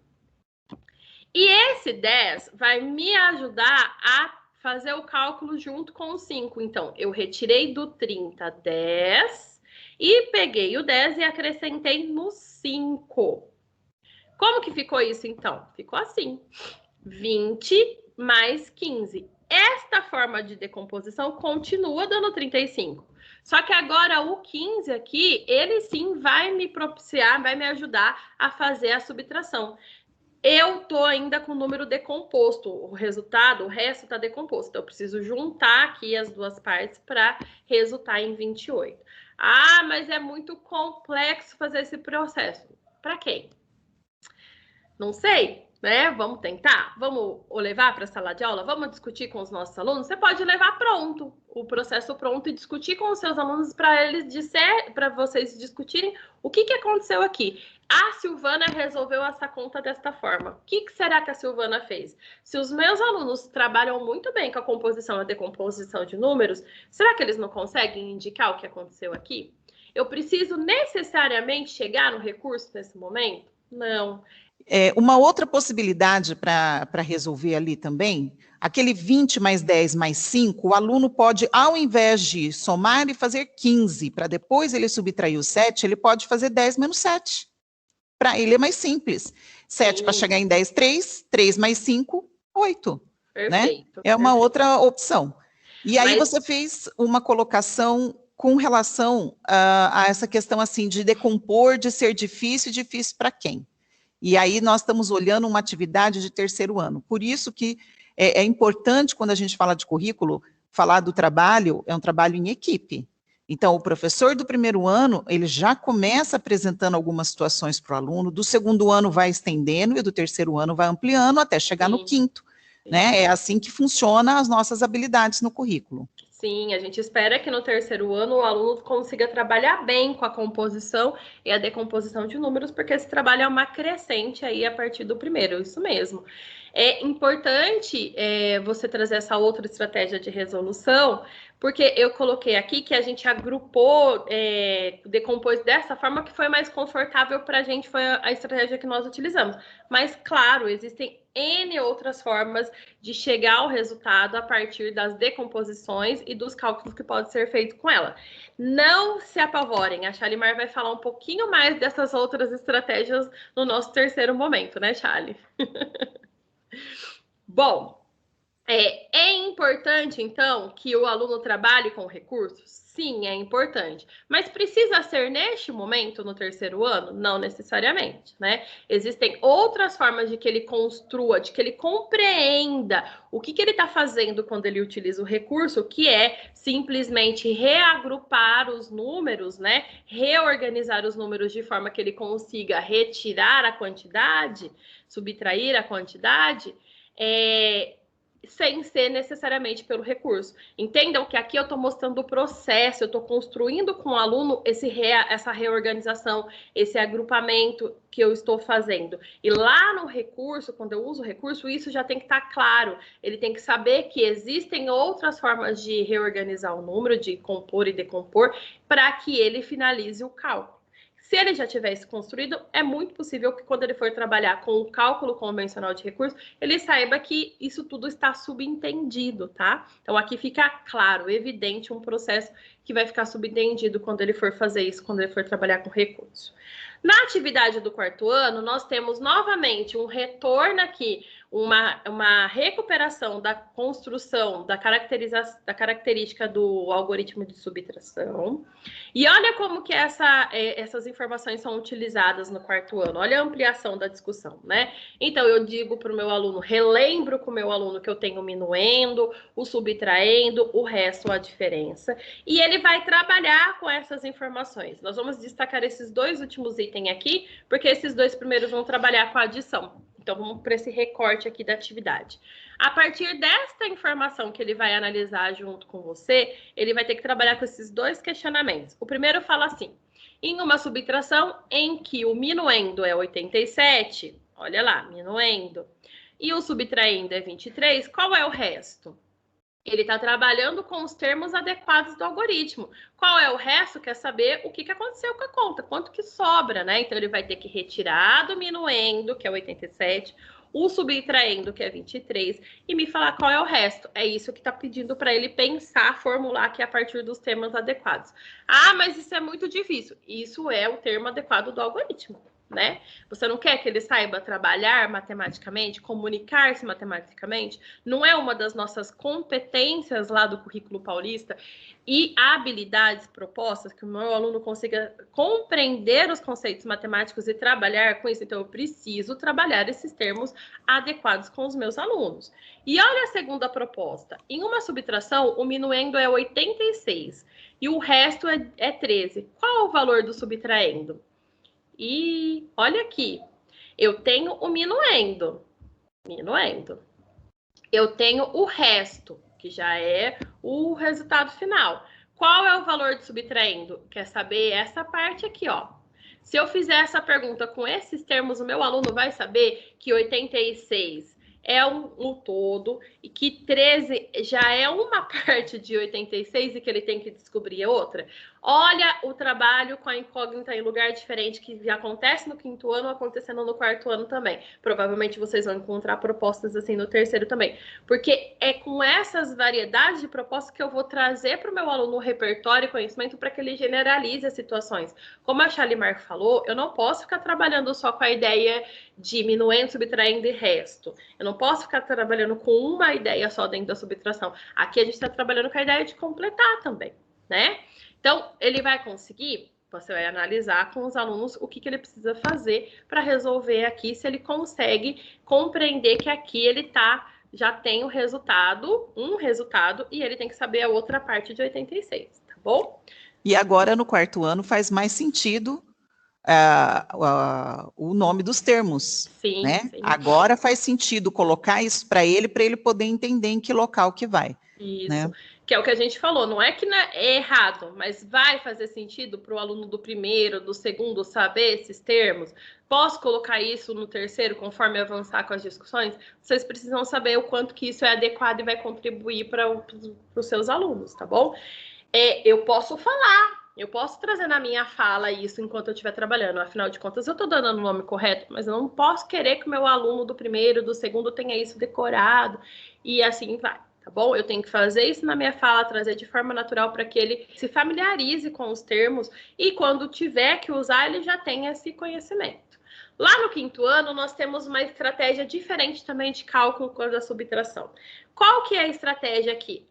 E esse 10 vai me ajudar a fazer o cálculo junto com o 5. Então, eu retirei do 30 10 e peguei o 10 e acrescentei no 5. Como que ficou isso, então? Ficou assim, 20 mais 15. Esta forma de decomposição continua dando 35. Só que agora o 15 aqui, ele sim vai me propiciar, vai me ajudar a fazer a subtração. Eu tô ainda com o número decomposto, o resultado, o resto está decomposto. Então, eu preciso juntar aqui as duas partes para resultar em 28. Ah, mas é muito complexo fazer esse processo. Para quem? Não sei, né? Vamos tentar? Vamos levar para a sala de aula? Vamos discutir com os nossos alunos? Você pode levar pronto, o processo pronto e discutir com os seus alunos para vocês discutirem o que aconteceu aqui. A Silvana resolveu essa conta desta forma. O que será que a Silvana fez? Se os meus alunos trabalham muito bem com a composição e a decomposição de números, será que eles não conseguem indicar o que aconteceu aqui? Eu preciso necessariamente chegar no recurso nesse momento? Não. Uma outra possibilidade para resolver ali também, aquele 20 mais 10 mais 5, o aluno pode, ao invés de somar e fazer 15, para depois ele subtrair o 7, ele pode fazer 10 menos 7. Para ele é mais simples. 7 para chegar em 10, 3 mais 5, 8. Perfeito. Né? É uma outra opção. E aí Mas... você fez uma colocação com relação a essa questão assim de decompor, de ser difícil para quem? E aí nós estamos olhando uma atividade de terceiro ano. Por isso que é importante, quando a gente fala de currículo, falar do trabalho, é um trabalho em equipe. Então, o professor do primeiro ano, ele já começa apresentando algumas situações para o aluno, do segundo ano vai estendendo e do terceiro ano vai ampliando até chegar no quinto. Né? É assim que funciona as nossas habilidades no currículo. Sim, a gente espera que no terceiro ano o aluno consiga trabalhar bem com a composição e a decomposição de números, porque esse trabalho é uma crescente aí a partir do primeiro, isso mesmo. É importante você trazer essa outra estratégia de resolução, porque eu coloquei aqui que a gente agrupou, decompôs dessa forma que foi mais confortável para a gente, foi a estratégia que nós utilizamos. Mas, claro, existem N outras formas de chegar ao resultado a partir das decomposições e dos cálculos que pode ser feito com ela. Não se apavorem, a Shalimar vai falar um pouquinho mais dessas outras estratégias no nosso terceiro momento, né, Shali? Bom, é importante, então, que o aluno trabalhe com recursos? Sim, é importante. Mas precisa ser neste momento, no terceiro ano? Não necessariamente, né? Existem outras formas de que ele construa, de que ele compreenda o que ele está fazendo quando ele utiliza o recurso, que é simplesmente reagrupar os números, né? Reorganizar os números de forma que ele consiga retirar a quantidade, subtrair a quantidade, sem ser necessariamente pelo recurso. Entendam que aqui eu estou mostrando o processo, eu estou construindo com o aluno essa reorganização, esse agrupamento que eu estou fazendo. E lá no recurso, quando eu uso o recurso, isso já tem que estar claro. Ele tem que saber que existem outras formas de reorganizar o número, de compor e decompor, para que ele finalize o cálculo. Se ele já tivesse construído, é muito possível que quando ele for trabalhar com o cálculo convencional de recursos, ele saiba que isso tudo está subentendido, tá? Então, aqui fica claro, evidente, um processo que vai ficar subentendido quando ele for fazer isso, quando ele for trabalhar com recurso. Na atividade do quarto ano, nós temos novamente um retorno aqui, uma recuperação da construção, da característica do algoritmo de subtração. E olha como que essas informações são utilizadas no quarto ano. Olha a ampliação da discussão, né? Então, eu digo para o meu aluno, relembro com o meu aluno que eu tenho o minuendo, o subtraindo, o resto, a diferença. E ele vai trabalhar com essas informações. Nós vamos destacar esses dois últimos itens aqui, porque esses dois primeiros vão trabalhar com a adição. Então, vamos para esse recorte aqui da atividade. A partir desta informação que ele vai analisar junto com você, ele vai ter que trabalhar com esses dois questionamentos. O primeiro fala assim, em uma subtração em que o minuendo é 87, olha lá, minuendo, e o subtraindo é 23, qual é o resto? Ele está trabalhando com os termos adequados do algoritmo. Qual é o resto? Quer saber o que aconteceu com a conta, quanto que sobra, né? Então, ele vai ter que retirar do minuendo, que é 87, o subtraindo, que é 23, e me falar qual é o resto. É isso que está pedindo para ele pensar, formular aqui a partir dos termos adequados. Ah, mas isso é muito difícil. Isso é o termo adequado do algoritmo, né? Você não quer que ele saiba trabalhar matematicamente, comunicar-se matematicamente? Não é uma das nossas competências lá do currículo paulista e habilidades propostas que o meu aluno consiga compreender os conceitos matemáticos e trabalhar com isso? Então, eu preciso trabalhar esses termos adequados com os meus alunos. E olha a segunda proposta. Em uma subtração, o minuendo é 86 e o resto é 13. Qual o valor do subtraendo? E olha aqui, eu tenho o minuendo. Eu tenho o resto, que já é o resultado final. Qual é o valor de subtraindo? Quer saber essa parte aqui, ó. Se eu fizer essa pergunta com esses termos, o meu aluno vai saber que 86 é um todo e que 13 já é uma parte de 86 e que ele tem que descobrir outra. Olha o trabalho com a incógnita em lugar diferente que acontece no quinto ano, acontecendo no quarto ano também. Provavelmente vocês vão encontrar propostas assim no terceiro também. Porque é com essas variedades de propostas que eu vou trazer para o meu aluno o repertório e conhecimento para que ele generalize as situações. Como a Shalimar falou, eu não posso ficar trabalhando só com a ideia de minuendo, subtraindo e resto. Eu não posso ficar trabalhando com uma ideia só dentro da subtração. Aqui a gente está trabalhando com a ideia de completar também, né? Então, ele vai conseguir, você vai analisar com os alunos o que ele precisa fazer para resolver aqui, se ele consegue compreender que aqui ele já tem o resultado, um resultado, e ele tem que saber a outra parte de 86, tá bom? E agora, no quarto ano, faz mais sentido o nome dos termos, sim, né? Sim. Agora faz sentido colocar isso para ele poder entender em que local que vai. Isso, né? Que é o que a gente falou, não é que é errado, mas vai fazer sentido para o aluno do primeiro, do segundo saber esses termos? Posso colocar isso no terceiro, conforme avançar com as discussões? Vocês precisam saber o quanto que isso é adequado e vai contribuir para os seus alunos, tá bom? Eu posso falar, eu posso trazer na minha fala isso enquanto eu estiver trabalhando. Afinal de contas, eu estou dando o nome correto, mas eu não posso querer que o meu aluno do primeiro, do segundo tenha isso decorado e assim vai. Tá bom? Eu tenho que fazer isso na minha fala, trazer de forma natural para que ele se familiarize com os termos e quando tiver que usar, ele já tenha esse conhecimento. Lá no quinto ano, nós temos uma estratégia diferente também de cálculo da subtração. Qual que é a estratégia aqui?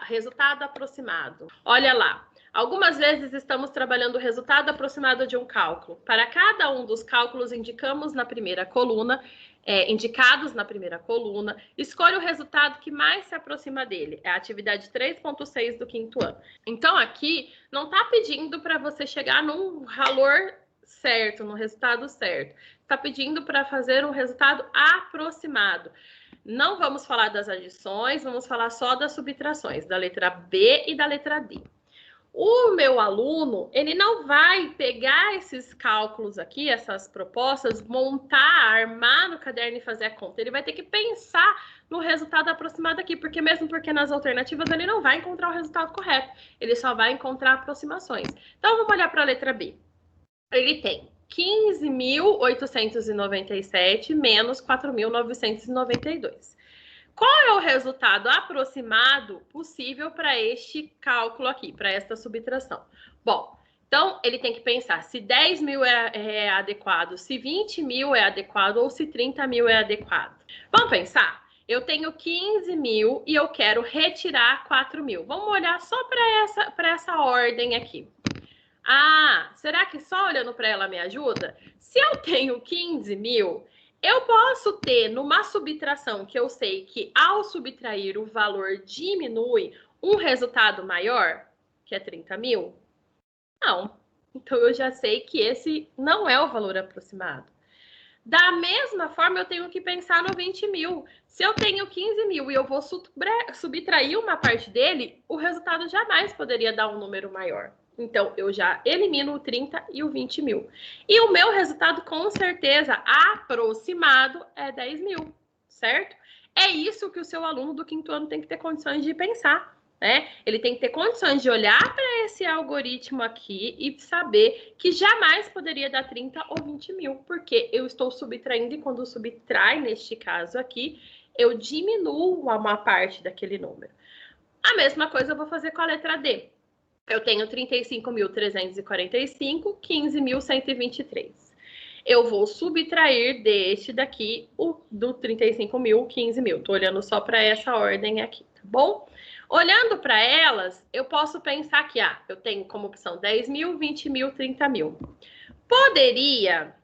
Resultado aproximado. Olha lá. Algumas vezes estamos trabalhando o resultado aproximado de um cálculo. Para cada um dos cálculos, indicados na primeira coluna, escolha o resultado que mais se aproxima dele. É a atividade 3.6 do quinto ano. Então, aqui, não está pedindo para você chegar num valor certo, no resultado certo. Está pedindo para fazer um resultado aproximado. Não vamos falar das adições, vamos falar só das subtrações, da letra B e da letra D. O meu aluno, ele não vai pegar esses cálculos aqui, essas propostas, montar, armar no caderno e fazer a conta. Ele vai ter que pensar no resultado aproximado aqui, porque nas alternativas ele não vai encontrar o resultado correto, ele só vai encontrar aproximações. Então, vamos olhar para a letra B. Ele tem 15.897 menos 4.992. Qual é o resultado aproximado possível para este cálculo aqui, para esta subtração? Bom, então ele tem que pensar se 10 mil é adequado, se 20 mil é adequado ou se 30 mil é adequado. Vamos pensar? Eu tenho 15 mil e eu quero retirar 4 mil. Vamos olhar só para essa ordem aqui. Ah, será que só olhando para ela me ajuda? Se eu tenho 15 mil... eu posso ter, numa subtração que eu sei que ao subtrair o valor diminui, um resultado maior, que é 30 mil? Não. Então, eu já sei que esse não é o valor aproximado. Da mesma forma, eu tenho que pensar no 20 mil. Se eu tenho 15 mil e eu vou subtrair uma parte dele, o resultado jamais poderia dar um número maior. Então, eu já elimino o 30 e o 20 mil. E o meu resultado, com certeza, aproximado é 10 mil, certo? É isso que o seu aluno do quinto ano tem que ter condições de pensar, né? Ele tem que ter condições de olhar para esse algoritmo aqui e saber que jamais poderia dar 30 ou 20 mil, porque eu estou subtraindo e quando subtrai, neste caso aqui, eu diminuo uma parte daquele número. A mesma coisa eu vou fazer com a letra D. Eu tenho 35.345, 15.123. Eu vou subtrair deste daqui, do 35.000, 15.000. Estou olhando só para essa ordem aqui, tá bom? Olhando para elas, eu posso pensar que eu tenho como opção 10 mil, 20 mil, 30 mil. Poderia...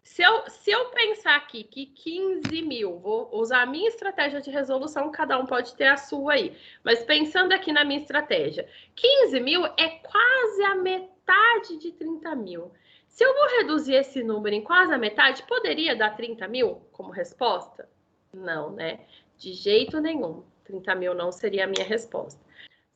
Se eu pensar aqui que 15 mil, vou usar a minha estratégia de resolução, cada um pode ter a sua aí. Mas pensando aqui na minha estratégia, 15 mil é quase a metade de 30 mil. Se eu vou reduzir esse número em quase a metade, poderia dar 30 mil como resposta? Não, né? De jeito nenhum. 30 mil não seria a minha resposta.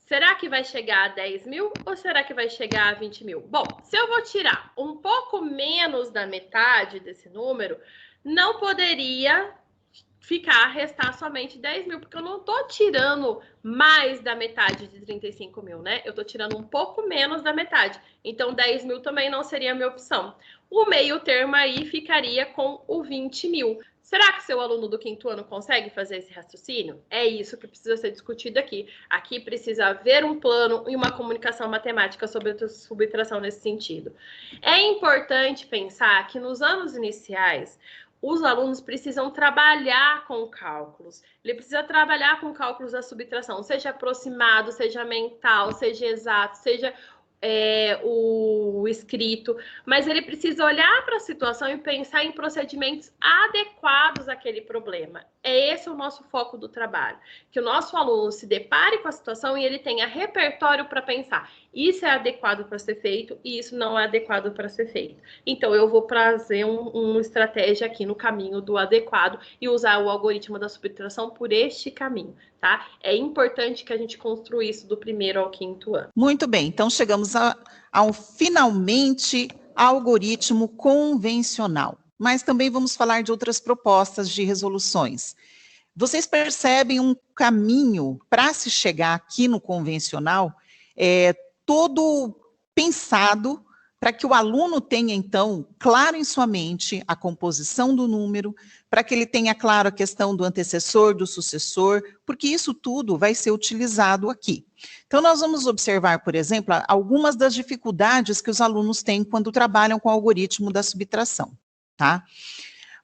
Será que vai chegar a 10 mil ou será que vai chegar a 20 mil? Bom, se eu vou tirar um pouco menos da metade desse número, não poderia restar somente 10 mil, porque eu não estou tirando mais da metade de 35 mil, né? Eu estou tirando um pouco menos da metade. Então, 10 mil também não seria a minha opção. O meio termo aí ficaria com o 20 mil. Será que seu aluno do quinto ano consegue fazer esse raciocínio? É isso que precisa ser discutido aqui. Aqui precisa haver um plano e uma comunicação matemática sobre a subtração nesse sentido. É importante pensar que nos anos iniciais, os alunos precisam trabalhar com cálculos. Ele precisa trabalhar com cálculos da subtração, seja aproximado, seja mental, seja exato, seja o escrito, mas ele precisa olhar para a situação e pensar em procedimentos adequados àquele problema. É esse o nosso foco do trabalho, que o nosso aluno se depare com a situação e ele tenha repertório para pensar. Isso é adequado para ser feito e isso não é adequado para ser feito. Então, eu vou trazer uma estratégia aqui no caminho do adequado e usar o algoritmo da subtração por este caminho, tá? É importante que a gente construa isso do primeiro ao quinto ano. Muito bem, então chegamos ao finalmente algoritmo convencional. Mas também vamos falar de outras propostas de resoluções. Vocês percebem um caminho para se chegar aqui no convencional, todo pensado para que o aluno tenha, então, claro em sua mente a composição do número, para que ele tenha claro a questão do antecessor, do sucessor, porque isso tudo vai ser utilizado aqui. Então, nós vamos observar, por exemplo, algumas das dificuldades que os alunos têm quando trabalham com o algoritmo da subtração, tá?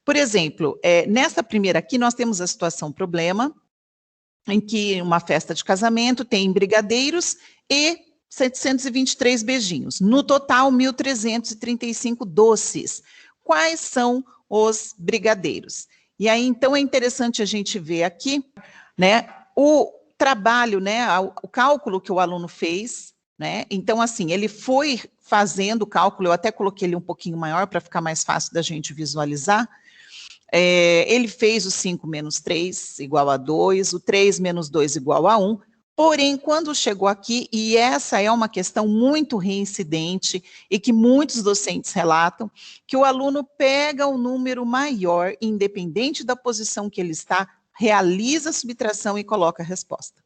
Por exemplo, nessa primeira aqui, nós temos a situação problema, em que uma festa de casamento tem brigadeiros e 723 beijinhos. No total, 1.335 doces. Quais são os brigadeiros? E aí, então, é interessante a gente ver aqui, né, o trabalho, né, o cálculo que o aluno fez, né? Então, assim, ele foi fazendo o cálculo, eu até coloquei ele um pouquinho maior para ficar mais fácil da gente visualizar. Ele fez o 5 menos 3 igual a 2, o 3 menos 2 igual a 1, porém, quando chegou aqui, e essa é uma questão muito reincidente e que muitos docentes relatam, que o aluno pega o número maior, independente da posição que ele está, realiza a subtração e coloca a resposta.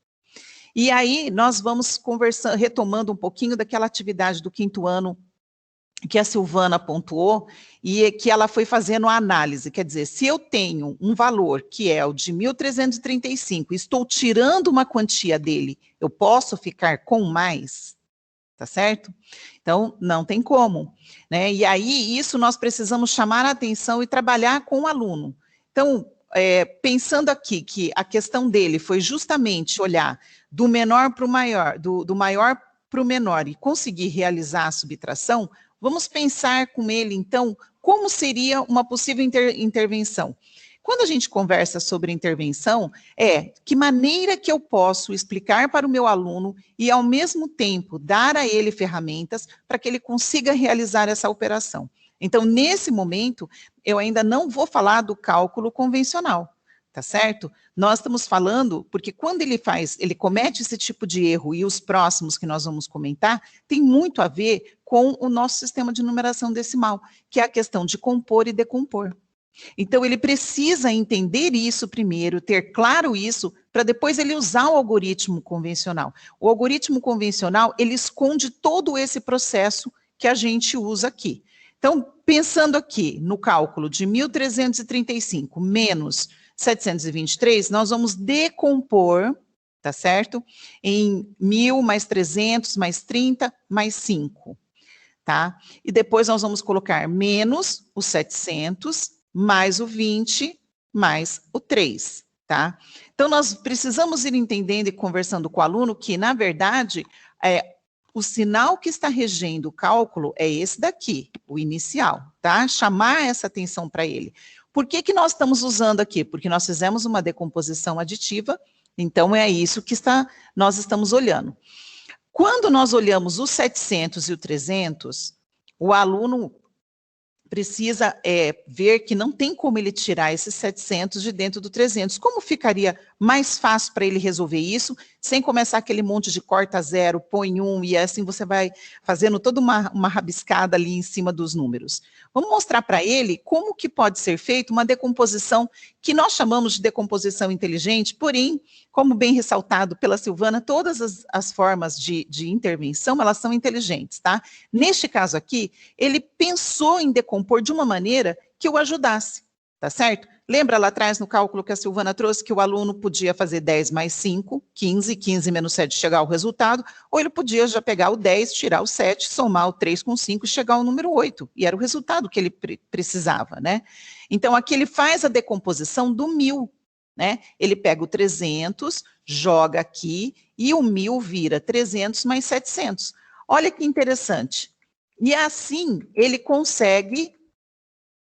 E aí, nós vamos conversando, retomando um pouquinho daquela atividade do 5º ano que a Silvana pontuou, e que ela foi fazendo a análise, quer dizer, se eu tenho um valor que é o de 1.335, estou tirando uma quantia dele, eu posso ficar com mais? Tá certo? Então, não tem como, né? E aí, isso nós precisamos chamar a atenção e trabalhar com o aluno. Então, pensando aqui que a questão dele foi justamente olhar do menor para o maior, do maior para o menor e conseguir realizar a subtração, vamos pensar com ele, então, como seria uma possível intervenção. Quando a gente conversa sobre intervenção, que maneira que eu posso explicar para o meu aluno e, ao mesmo tempo, dar a ele ferramentas para que ele consiga realizar essa operação. Então, nesse momento, eu ainda não vou falar do cálculo convencional, tá certo? Nós estamos falando, porque quando ele comete esse tipo de erro, e os próximos que nós vamos comentar, tem muito a ver com o nosso sistema de numeração decimal, que é a questão de compor e decompor. Então, ele precisa entender isso primeiro, ter claro isso, para depois ele usar o algoritmo convencional. O algoritmo convencional, ele esconde todo esse processo que a gente usa aqui. Então, pensando aqui no cálculo de 1.335 menos 723, nós vamos decompor, tá certo? Em 1.000 mais 300 mais 30 mais 5, tá? E depois nós vamos colocar menos o 700 mais o 20 mais o 3, tá? Então, nós precisamos ir entendendo e conversando com o aluno que, na verdade, o sinal que está regendo o cálculo é esse daqui, o inicial, tá? Chamar essa atenção para ele. Por que nós estamos usando aqui? Porque nós fizemos uma decomposição aditiva, então é isso que nós estamos olhando. Quando nós olhamos o 700 e o 300, o aluno precisa ver que não tem como ele tirar esses 700 de dentro do 300. Como ficaria mais fácil para ele resolver isso, sem começar aquele monte de corta zero, põe 1, e assim você vai fazendo toda uma rabiscada ali em cima dos números. Vamos mostrar para ele como que pode ser feita uma decomposição que nós chamamos de decomposição inteligente, porém, como bem ressaltado pela Silvana, todas as formas de intervenção, elas são inteligentes, tá? Neste caso aqui, ele pensou em decompor de uma maneira que o ajudasse, tá certo? Lembra lá atrás no cálculo que a Silvana trouxe que o aluno podia fazer 10 mais 5, 15, 15 menos 7 chegar ao resultado, ou ele podia já pegar o 10, tirar o 7, somar o 3 com 5 e chegar ao número 8, e era o resultado que ele precisava, né? Então, aqui ele faz a decomposição do 1.000, né? Ele pega o 300, joga aqui, e o 1.000 vira 300 mais 700. Olha que interessante. E assim, ele consegue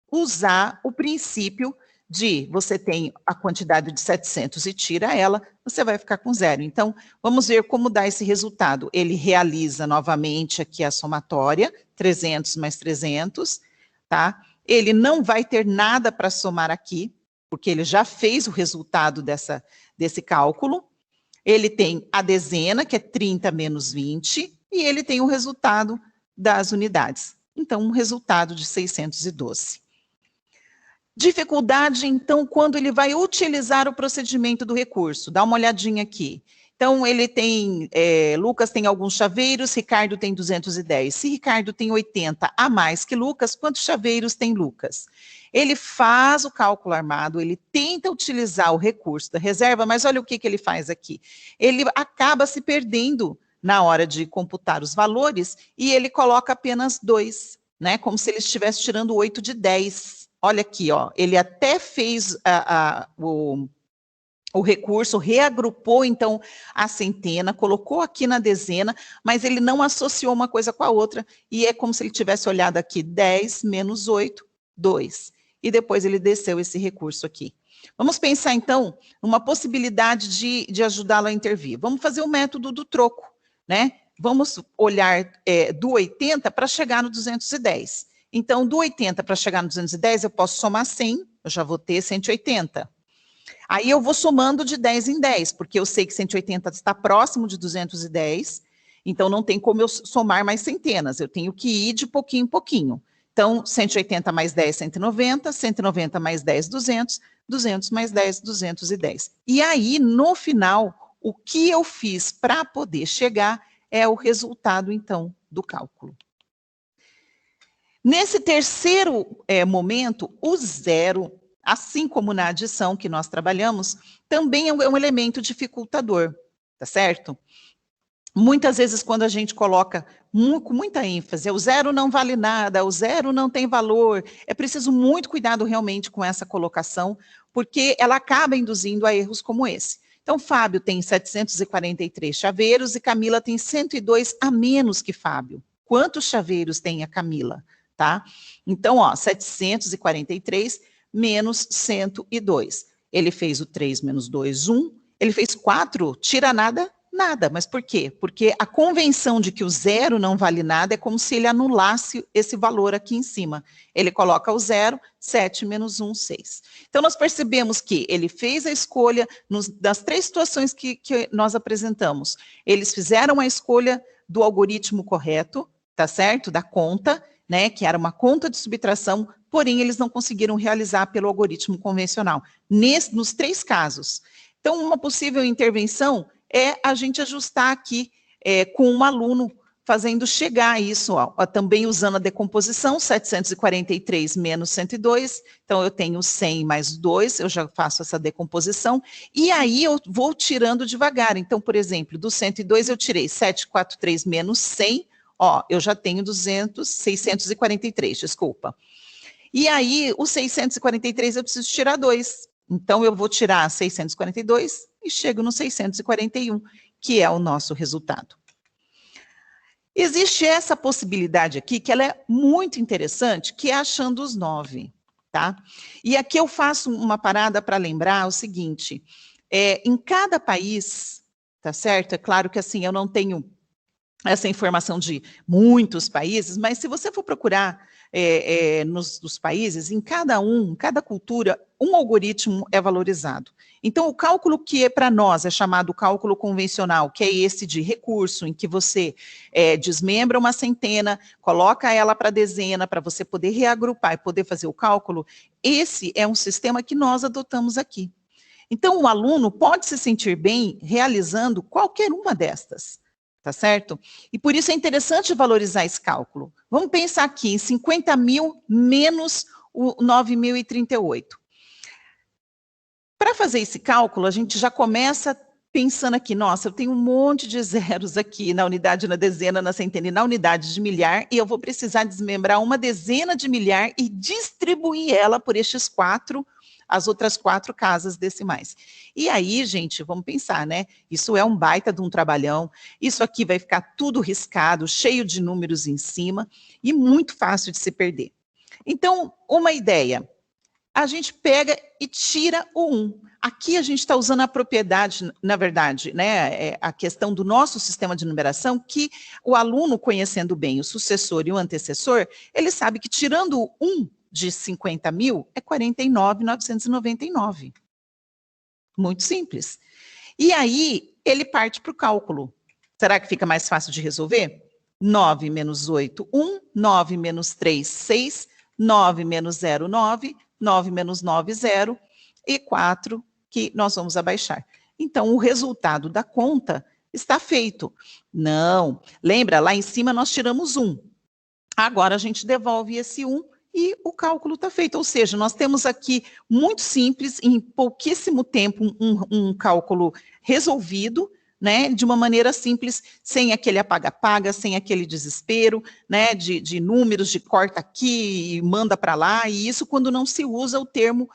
usar o princípio de você tem a quantidade de 700 e tira ela, você vai ficar com 0. Então, vamos ver como dá esse resultado. Ele realiza novamente aqui a somatória, 300 mais 300, tá? Ele não vai ter nada para somar aqui, porque ele já fez o resultado desse cálculo. Ele tem a dezena, que é 30 menos 20, e ele tem o resultado das unidades. Então, um resultado de 612. Dificuldade, então, quando ele vai utilizar o procedimento do recurso. Dá uma olhadinha aqui. Então, ele tem, Lucas tem alguns chaveiros, Ricardo tem 210. Se Ricardo tem 80 a mais que Lucas, quantos chaveiros tem Lucas? Ele faz o cálculo armado, ele tenta utilizar o recurso da reserva, mas olha o que ele faz aqui. Ele acaba se perdendo na hora de computar os valores e ele coloca apenas 2, né? Como se ele estivesse tirando 8 de 10. Olha aqui, ó, ele até fez o recurso, reagrupou, então, a centena, colocou aqui na dezena, mas ele não associou uma coisa com a outra, e é como se ele tivesse olhado aqui, 10 menos 8, 2. E depois ele desceu esse recurso aqui. Vamos pensar, então, numa possibilidade de ajudá-lo a intervir. Vamos fazer o método do troco, né? Vamos olhar do 80 para chegar no 210. Então, do 80 para chegar no 210, eu posso somar 100, eu já vou ter 180. Aí eu vou somando de 10 em 10, porque eu sei que 180 está próximo de 210, então não tem como eu somar mais centenas, eu tenho que ir de pouquinho em pouquinho. Então, 180 mais 10, 190, 190 mais 10, 200, 200 mais 10, 210. E aí, no final, o que eu fiz para poder chegar é o resultado, então, do cálculo. Nesse terceiro momento, o zero, assim como na adição que nós trabalhamos, também é um elemento dificultador, tá certo? Muitas vezes, quando a gente coloca com muita ênfase, o zero não vale nada, o zero não tem valor, é preciso muito cuidado realmente com essa colocação, porque ela acaba induzindo a erros como esse. Então, Fábio tem 743 chaveiros e Camila tem 102 a menos que Fábio. Quantos chaveiros tem a Camila? Tá? Então, 743 menos 102. Ele fez o 3 menos 2, 1. Ele fez 4, tira nada? Nada. Mas por quê? Porque a convenção de que o zero não vale nada é como se ele anulasse esse valor aqui em cima. Ele coloca o zero, 7 menos 1, 6. Então, nós percebemos que ele fez a escolha das três situações que nós apresentamos. Eles fizeram a escolha do algoritmo correto, tá certo? Da conta, né, que era uma conta de subtração, porém eles não conseguiram realizar pelo algoritmo convencional. Nos três casos. Então, uma possível intervenção é a gente ajustar aqui com um aluno, fazendo chegar isso, também usando a decomposição, 743 menos 102, então eu tenho 100 mais 2, eu já faço essa decomposição, e aí eu vou tirando devagar. Então, por exemplo, do 102 eu tirei 743 menos 100, eu já tenho 643, desculpa. E aí, o 643 eu preciso tirar 2. Então, eu vou tirar 642 e chego no 641, que é o nosso resultado. Existe essa possibilidade aqui, que ela é muito interessante, que é achando os 9, tá? E aqui eu faço uma parada para lembrar o seguinte, em cada país, tá certo? É claro que assim, eu não tenho essa informação de muitos países, mas se você for procurar nos países, em cada cultura, um algoritmo é valorizado. Então, o cálculo que para nós é chamado cálculo convencional, que é esse de recurso, em que você desmembra uma centena, coloca ela para dezena, para você poder reagrupar e poder fazer o cálculo, esse é um sistema que nós adotamos aqui. Então, o aluno pode se sentir bem realizando qualquer uma destas. Tá certo? E por isso é interessante valorizar esse cálculo. Vamos pensar aqui em 50 mil menos o 9.038. Para fazer esse cálculo, a gente já começa pensando aqui, nossa, eu tenho um monte de zeros aqui na unidade, na dezena, na centena e na unidade de milhar, e eu vou precisar desmembrar uma dezena de milhar e distribuir ela por as outras 4 casas decimais. E aí, gente, vamos pensar, né? Isso é um baita de um trabalhão, isso aqui vai ficar tudo riscado, cheio de números em cima, e muito fácil de se perder. Então, uma ideia, a gente pega e tira o 1. Aqui a gente está usando a propriedade, na verdade, né, a questão do nosso sistema de numeração, que o aluno, conhecendo bem o sucessor e o antecessor, ele sabe que tirando o 1 de 50 mil é 49.999. Muito simples. E aí, ele parte para o cálculo. Será que fica mais fácil de resolver? 9 menos 8, 1. 9 menos 3, 6. 9 menos 0, 9. 9 menos 9, 0. E 4, que nós vamos abaixar. Então, o resultado da conta está feito. Não. Lembra, lá em cima nós tiramos 1. Agora a gente devolve esse 1 e o cálculo está feito. Ou seja, nós temos aqui, muito simples, em pouquíssimo tempo, um cálculo resolvido, né, de uma maneira simples, sem aquele apaga-paga, sem aquele desespero, né, de números, de corta aqui e manda para lá, e isso quando não se usa o termo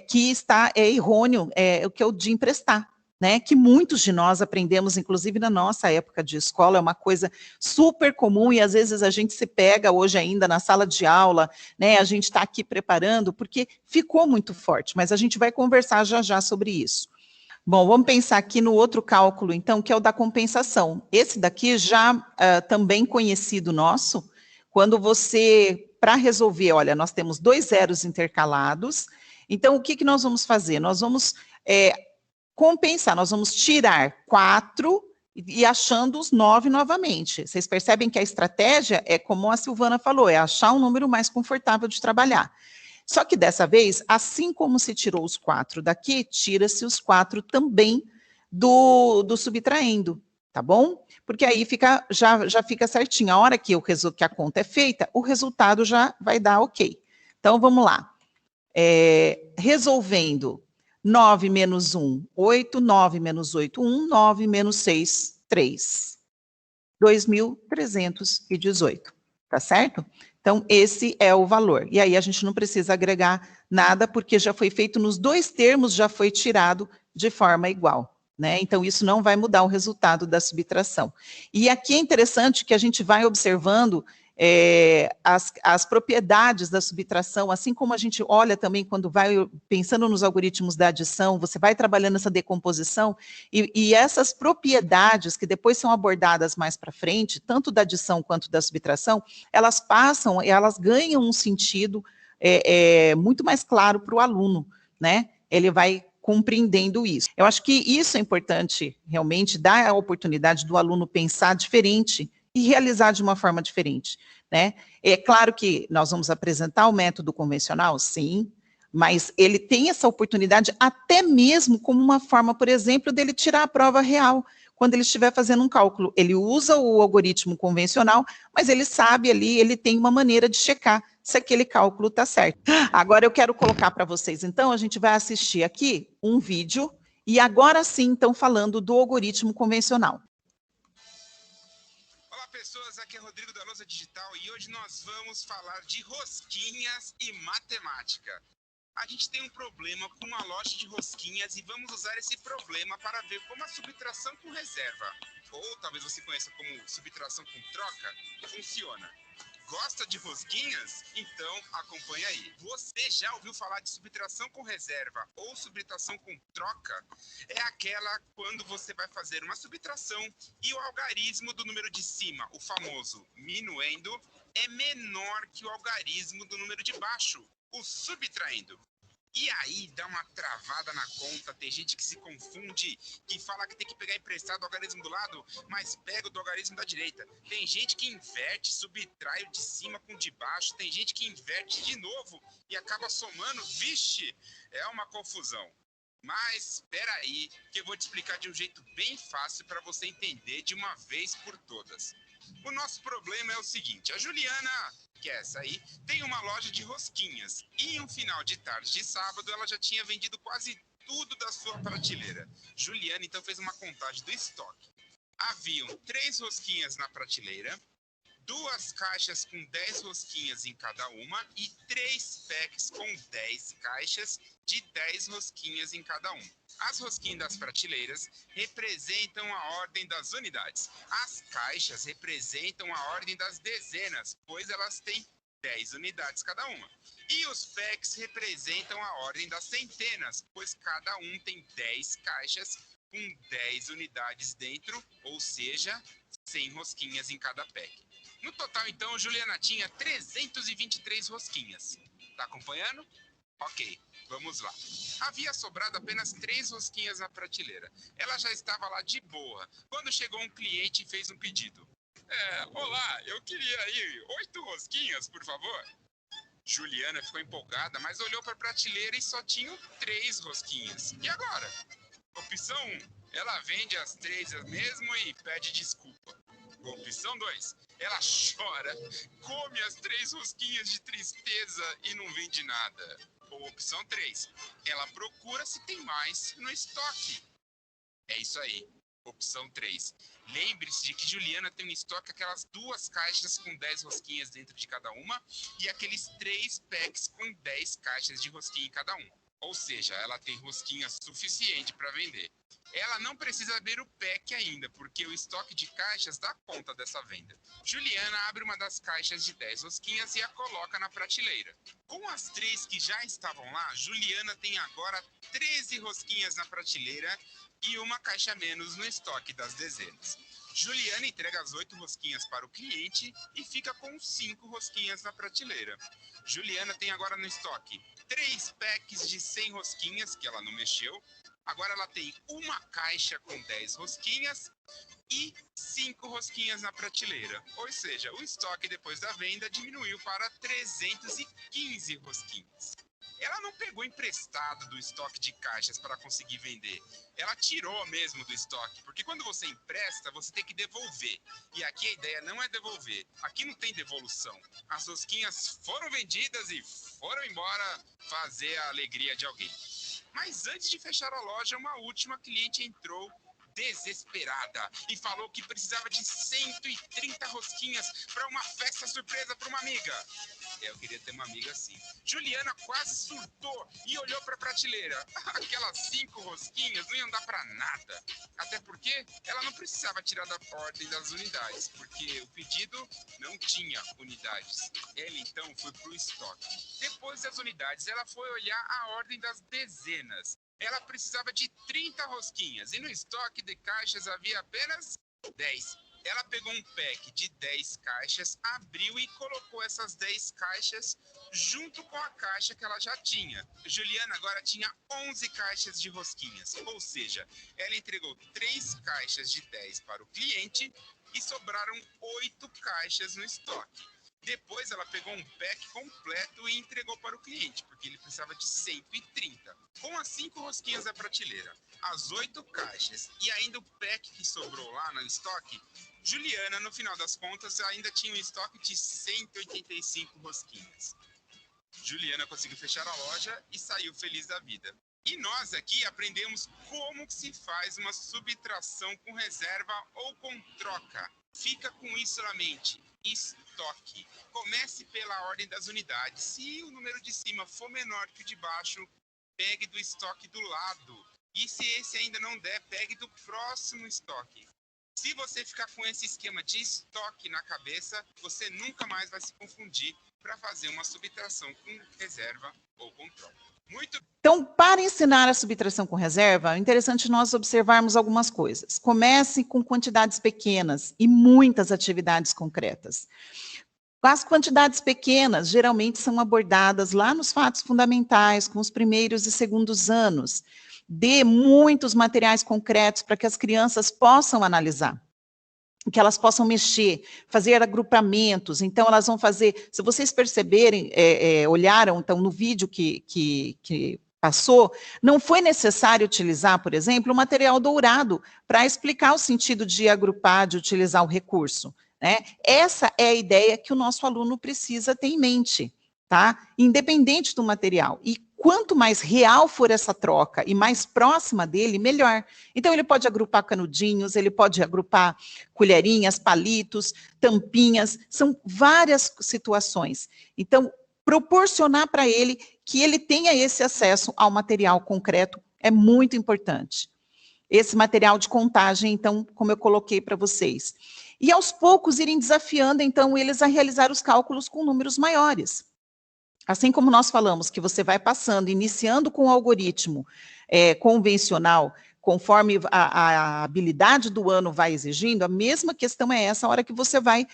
que está errôneo, o que é o de emprestar. Né, que muitos de nós aprendemos, inclusive na nossa época de escola, é uma coisa super comum e às vezes a gente se pega hoje ainda na sala de aula, né, a gente está aqui preparando porque ficou muito forte, mas a gente vai conversar já já sobre isso. Bom, vamos pensar aqui no outro cálculo, então, que é o da compensação. Esse daqui já também conhecido nosso, quando você, para resolver, olha, nós temos 2 zeros intercalados, então o que nós vamos fazer? Nós vamos compensar, nós vamos tirar 4 e achando os 9 novamente. Vocês percebem que a estratégia é como a Silvana falou, é achar um número mais confortável de trabalhar. Só que dessa vez, assim como se tirou os 4 daqui, tira-se os 4 também do subtraindo, tá bom? Porque aí já fica certinho. A hora que a conta é feita, o resultado já vai dar ok. Então, vamos lá. Resolvendo, 9 menos 1, 8, 9 menos 8, 1, 9 menos 6, 3. 2.318, tá certo? Então, esse é o valor. E aí a gente não precisa agregar nada, porque já foi feito nos 2 termos, já foi tirado de forma igual, né? Então, isso não vai mudar o resultado da subtração. E aqui é interessante que a gente vai observando as propriedades da subtração, assim como a gente olha também quando vai pensando nos algoritmos da adição, você vai trabalhando essa decomposição, e essas propriedades que depois são abordadas mais para frente, tanto da adição quanto da subtração, elas passam e elas ganham um sentido muito mais claro para o aluno, né? Ele vai compreendendo isso. Eu acho que isso é importante, realmente, dar a oportunidade do aluno pensar diferente e realizar de uma forma diferente, né? É claro que nós vamos apresentar o método convencional, sim, mas ele tem essa oportunidade até mesmo como uma forma, por exemplo, dele tirar a prova real, quando ele estiver fazendo um cálculo. Ele usa o algoritmo convencional, mas ele sabe ali, ele tem uma maneira de checar se aquele cálculo está certo. Agora eu quero colocar para vocês, então, a gente vai assistir aqui um vídeo, e agora sim, então, falando do algoritmo convencional. Olá pessoas, aqui é Rodrigo da Lousa Digital e hoje nós vamos falar de rosquinhas e matemática. A gente tem um problema com uma loja de rosquinhas e vamos usar esse problema para ver como a subtração com reserva, ou talvez você conheça como subtração com troca, funciona. Gosta de rosquinhas? Então acompanha aí. Você já ouviu falar de subtração com reserva ou subtração com troca? É aquela quando você vai fazer uma subtração e o algarismo do número de cima, o famoso minuendo, é menor que o algarismo do número de baixo, o subtraindo. E aí dá uma travada na conta, tem gente que se confunde, que fala que tem que pegar emprestado o algarismo do lado, mas pega o do algarismo da direita. Tem gente que inverte, subtrai o de cima com o de baixo, tem gente que inverte de novo e acaba somando. Vixe, é uma confusão. Mas espera aí, que eu vou te explicar de um jeito bem fácil para você entender de uma vez por todas. O nosso problema é o seguinte, a Juliana, que é essa aí, tem uma loja de rosquinhas e em um final de tarde de sábado ela já tinha vendido quase tudo da sua prateleira. Juliana então fez uma contagem do estoque. Haviam 3 rosquinhas na prateleira, 2 caixas com 10 rosquinhas em cada uma e 3 packs com 10 caixas de 10 rosquinhas em cada um. As rosquinhas das prateleiras representam a ordem das unidades. As caixas representam a ordem das dezenas, pois elas têm 10 unidades cada uma. E os packs representam a ordem das centenas, pois cada um tem 10 caixas com 10 unidades dentro, ou seja, 100 rosquinhas em cada pack. No total, então, Juliana tinha 323 rosquinhas. Tá acompanhando? Ok, vamos lá. Havia sobrado apenas 3 rosquinhas na prateleira. Ela já estava lá de boa, quando chegou um cliente e fez um pedido. Olá, eu queria aí 8 rosquinhas, por favor. Juliana ficou empolgada, mas olhou para a prateleira e só tinha 3 rosquinhas. E agora? Opção 1, ela vende as 3 mesmo e pede desculpa. Opção 2, ela chora, come as 3 rosquinhas de tristeza e não vende nada. Ou opção 3, ela procura se tem mais no estoque. É isso aí, opção 3. Lembre-se de que Juliana tem no estoque aquelas 2 caixas com 10 rosquinhas dentro de cada uma e aqueles 3 packs com 10 caixas de rosquinha em cada um. Ou seja, ela tem rosquinha suficiente para vender. Ela não precisa abrir o pack ainda, porque o estoque de caixas dá conta dessa venda. Juliana abre uma das caixas de 10 rosquinhas e a coloca na prateleira. Com as 3 que já estavam lá, Juliana tem agora 13 rosquinhas na prateleira e uma caixa menos no estoque das dezenas. Juliana entrega as 8 rosquinhas para o cliente e fica com 5 rosquinhas na prateleira. Juliana tem agora no estoque 3 packs de 100 rosquinhas, que ela não mexeu. Agora ela tem uma caixa com 10 rosquinhas e 5 rosquinhas na prateleira. Ou seja, o estoque depois da venda diminuiu para 315 rosquinhas. Ela não pegou emprestado do estoque de caixas para conseguir vender. Ela tirou mesmo do estoque, porque quando você empresta, você tem que devolver. E aqui a ideia não é devolver. Aqui não tem devolução. As rosquinhas foram vendidas e foram embora fazer a alegria de alguém. Mas antes de fechar a loja, uma última cliente entrou desesperada e falou que precisava de 130 rosquinhas para uma festa surpresa para uma amiga. Eu queria ter uma amiga assim. Juliana quase surtou e olhou para a prateleira. Aquelas 5 rosquinhas não iam dar para nada. Até porque ela não precisava tirar da ordem das unidades, porque o pedido não tinha unidades. Ela então foi para o estoque. Depois das unidades, ela foi olhar a ordem das dezenas. Ela precisava de 30 rosquinhas e no estoque de caixas havia apenas 10. Ela pegou um pack de 10 caixas, abriu e colocou essas 10 caixas junto com a caixa que ela já tinha. Juliana agora tinha 11 caixas de rosquinhas, ou seja, ela entregou 3 caixas de 10 para o cliente e sobraram 8 caixas no estoque. Depois ela pegou um pack completo e entregou para o cliente, porque ele precisava de 130. Com as 5 rosquinhas da prateleira, as 8 caixas e ainda o pack que sobrou lá no estoque, Juliana, no final das contas, ainda tinha um estoque de 185 rosquinhas. Juliana conseguiu fechar a loja e saiu feliz da vida. E nós aqui aprendemos como se faz uma subtração com reserva ou com troca. Fica com isso na mente. Estoque. Comece pela ordem das unidades. Se o número de cima for menor que o de baixo, pegue do estoque do lado. E se esse ainda não der, pegue do próximo estoque. Se você ficar com esse esquema de estoque na cabeça, você nunca mais vai se confundir para fazer uma subtração com reserva ou com troca. Então, para ensinar a subtração com reserva, é interessante nós observarmos algumas coisas. Comece com quantidades pequenas e muitas atividades concretas. As quantidades pequenas geralmente são abordadas lá nos fatos fundamentais, com os primeiros e segundos anos. Dê muitos materiais concretos para que as crianças possam analisar, que elas possam mexer, fazer agrupamentos. Então, elas vão fazer, se vocês perceberem, olharam então no vídeo que passou, não foi necessário utilizar, por exemplo, o material dourado para explicar o sentido de agrupar, de utilizar o recurso, né? Essa é a ideia que o nosso aluno precisa ter em mente, tá? Independente do material. E quanto mais real for essa troca e mais próxima dele, melhor. Então, ele pode agrupar canudinhos, ele pode agrupar colherinhas, palitos, tampinhas, são várias situações. Então, proporcionar para ele que ele tenha esse acesso ao material concreto é muito importante. Esse material de contagem, então, como eu coloquei para vocês. E, aos poucos, irem desafiando, então, eles a realizar os cálculos com números maiores. Assim como nós falamos que você vai passando, iniciando com o algoritmo convencional, conforme a habilidade do ano vai exigindo, a mesma questão é essa, a hora que você vai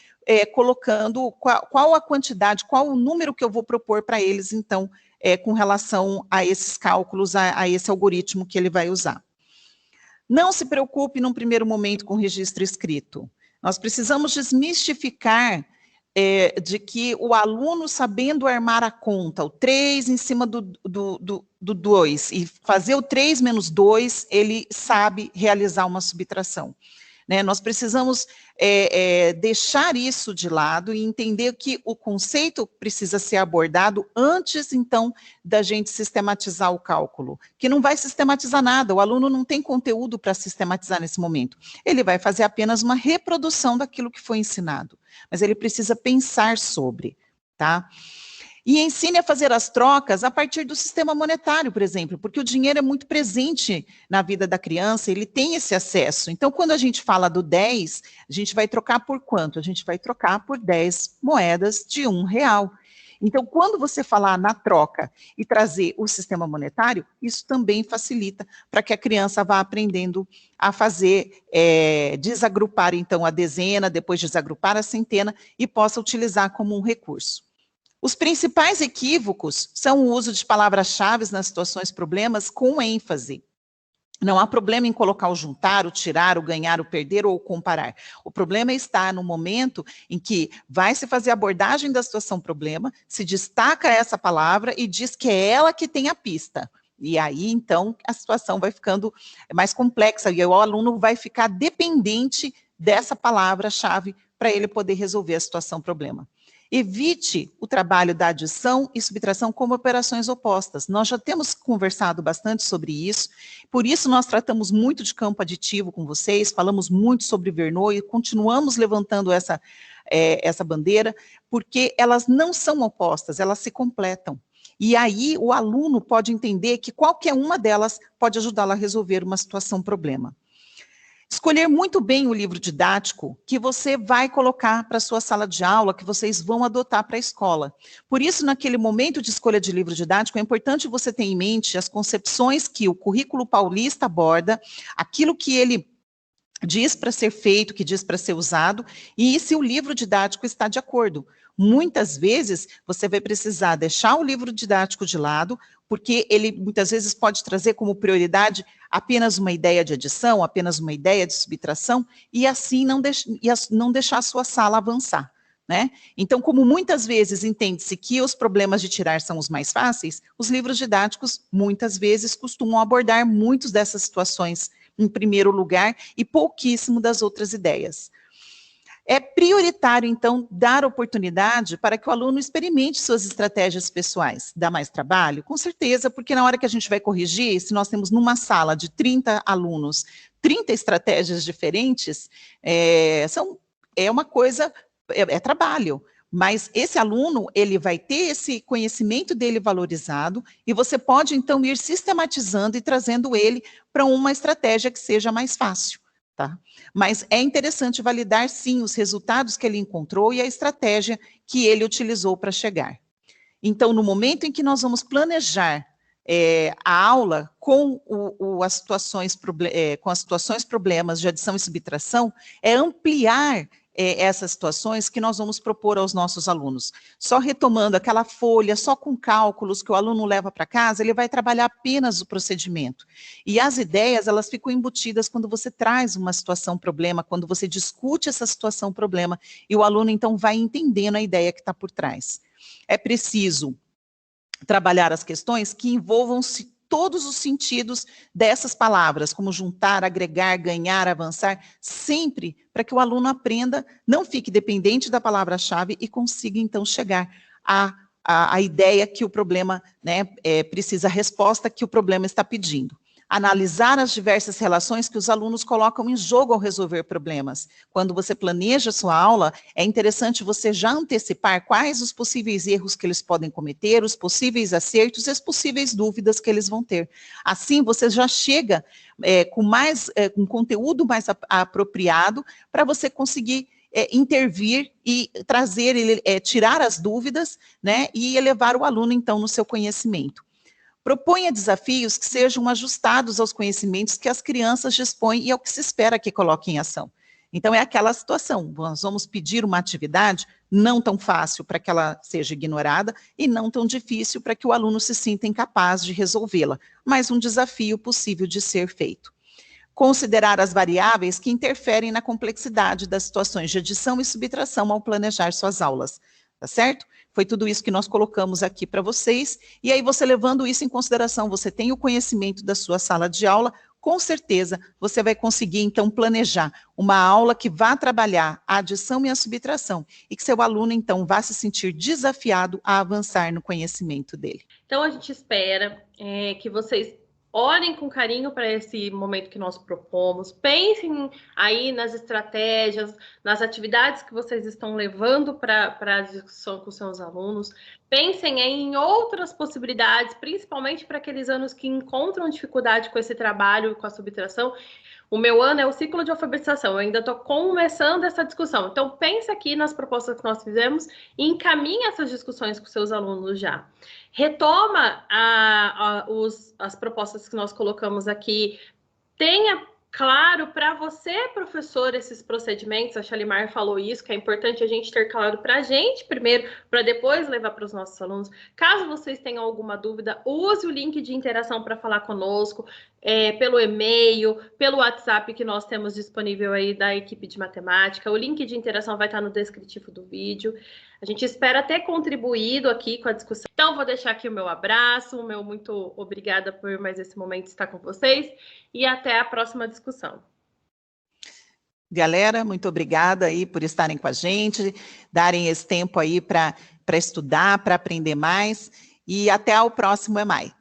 colocando qual a quantidade, qual o número que eu vou propor para eles, então, com relação a esses cálculos, a esse algoritmo que ele vai usar. Não se preocupe num primeiro momento com o registro escrito. Nós precisamos desmistificar de que o aluno, sabendo armar a conta, o 3 em cima do 2, e fazer o 3 menos 2, ele sabe realizar uma subtração. Né? Nós precisamos deixar isso de lado e entender que o conceito precisa ser abordado antes, então, da gente sistematizar o cálculo, que não vai sistematizar nada, o aluno não tem conteúdo para sistematizar nesse momento, ele vai fazer apenas uma reprodução daquilo que foi ensinado, mas ele precisa pensar sobre, tá? E ensine a fazer as trocas a partir do sistema monetário, por exemplo, porque o dinheiro é muito presente na vida da criança, ele tem esse acesso. Então, quando a gente fala do 10, a gente vai trocar por quanto? A gente vai trocar por 10 moedas de R$1. Então, quando você falar na troca e trazer o sistema monetário, isso também facilita para que a criança vá aprendendo a fazer, desagrupar, então, a dezena, depois desagrupar a centena e possa utilizar como um recurso. Os principais equívocos são o uso de palavras-chave nas situações problemas com ênfase. Não há problema em colocar o juntar, o tirar, o ganhar, o perder ou o comparar. O problema está no momento em que vai se fazer a abordagem da situação problema, se destaca essa palavra e diz que é ela que tem a pista. E aí, então, a situação vai ficando mais complexa e o aluno vai ficar dependente dessa palavra-chave para ele poder resolver a situação problema. Evite o trabalho da adição e subtração como operações opostas. Nós já temos conversado bastante sobre isso, por isso nós tratamos muito de campo aditivo com vocês, falamos muito sobre Verneau e continuamos levantando essa bandeira, porque elas não são opostas, elas se completam. E aí o aluno pode entender que qualquer uma delas pode ajudá-lo a resolver uma situação problema. Escolher muito bem o livro didático que você vai colocar para a sua sala de aula, que vocês vão adotar para a escola. Por isso, naquele momento de escolha de livro didático, é importante você ter em mente as concepções que o currículo paulista aborda, aquilo que ele diz para ser feito, que diz para ser usado, e se o livro didático está de acordo. Muitas vezes, você vai precisar deixar o livro didático de lado, porque ele muitas vezes pode trazer como prioridade apenas uma ideia de adição, apenas uma ideia de subtração, e assim não deixar a sua sala avançar, né? Então, como muitas vezes entende-se que os problemas de tirar são os mais fáceis, os livros didáticos, muitas vezes, costumam abordar muitas dessas situações em primeiro lugar e pouquíssimo das outras ideias. É prioritário, então, dar oportunidade para que o aluno experimente suas estratégias pessoais. Dá mais trabalho? Com certeza, porque na hora que a gente vai corrigir, se nós temos numa sala de 30 alunos, 30 estratégias diferentes, é uma coisa, é trabalho. Mas esse aluno, ele vai ter esse conhecimento dele valorizado e você pode, então, ir sistematizando e trazendo ele para uma estratégia que seja mais fácil. Tá? Mas é interessante validar, sim, os resultados que ele encontrou e a estratégia que ele utilizou para chegar. Então, no momento em que nós vamos planejar a aula com as situações problemas de adição e subtração, é ampliar essas situações que nós vamos propor aos nossos alunos. Só retomando aquela folha, só com cálculos que o aluno leva para casa, ele vai trabalhar apenas o procedimento. E as ideias, elas ficam embutidas quando você traz uma situação problema, quando você discute essa situação problema, e o aluno, então, vai entendendo a ideia que está por trás. É preciso trabalhar as questões que envolvam-se todos os sentidos dessas palavras, como juntar, agregar, ganhar, avançar, sempre para que o aluno aprenda, não fique dependente da palavra-chave e consiga, então, chegar à ideia que o problema, né, precisa, a resposta que o problema está pedindo. Analisar as diversas relações que os alunos colocam em jogo ao resolver problemas. Quando você planeja a sua aula, é interessante você já antecipar quais os possíveis erros que eles podem cometer, os possíveis acertos e as possíveis dúvidas que eles vão ter. Assim, você já chega com um conteúdo mais apropriado para você conseguir intervir e trazer, tirar as dúvidas, né, e elevar o aluno, então, no seu conhecimento. Proponha desafios que sejam ajustados aos conhecimentos que as crianças dispõem e ao que se espera que coloquem em ação. Então, é aquela situação, nós vamos pedir uma atividade não tão fácil para que ela seja ignorada e não tão difícil para que o aluno se sinta incapaz de resolvê-la, mas um desafio possível de ser feito. Considerar as variáveis que interferem na complexidade das situações de adição e subtração ao planejar suas aulas, tá certo? Foi tudo isso que nós colocamos aqui para vocês, e aí você levando isso em consideração, você tem o conhecimento da sua sala de aula, com certeza você vai conseguir, então, planejar uma aula que vá trabalhar a adição e a subtração, e que seu aluno, então, vá se sentir desafiado a avançar no conhecimento dele. Então, a gente espera que vocês olhem com carinho para esse momento que nós propomos, pensem aí nas estratégias, nas atividades que vocês estão levando para a discussão com seus alunos, Pensem em outras possibilidades, principalmente para aqueles anos que encontram dificuldade com esse trabalho, com a subtração. O meu ano é o ciclo de alfabetização, eu ainda estou começando essa discussão. Então, pense aqui nas propostas que nós fizemos e encaminhe essas discussões com seus alunos já. Retoma as propostas que nós colocamos aqui. Tenha claro para você, professor, esses procedimentos. A Shalimar falou isso, que é importante a gente ter claro para a gente primeiro, para depois levar para os nossos alunos. Caso vocês tenham alguma dúvida, use o link de interação para falar conosco, pelo e-mail, pelo WhatsApp que nós temos disponível aí da equipe de matemática. O link de interação vai estar no descritivo do vídeo. A gente espera ter contribuído aqui com a discussão. Então, vou deixar aqui o meu abraço, o meu muito obrigada por mais esse momento estar com vocês e até a próxima discussão. Galera, muito obrigada aí por estarem com a gente, darem esse tempo aí para estudar, para aprender mais, e até o próximo EMAI.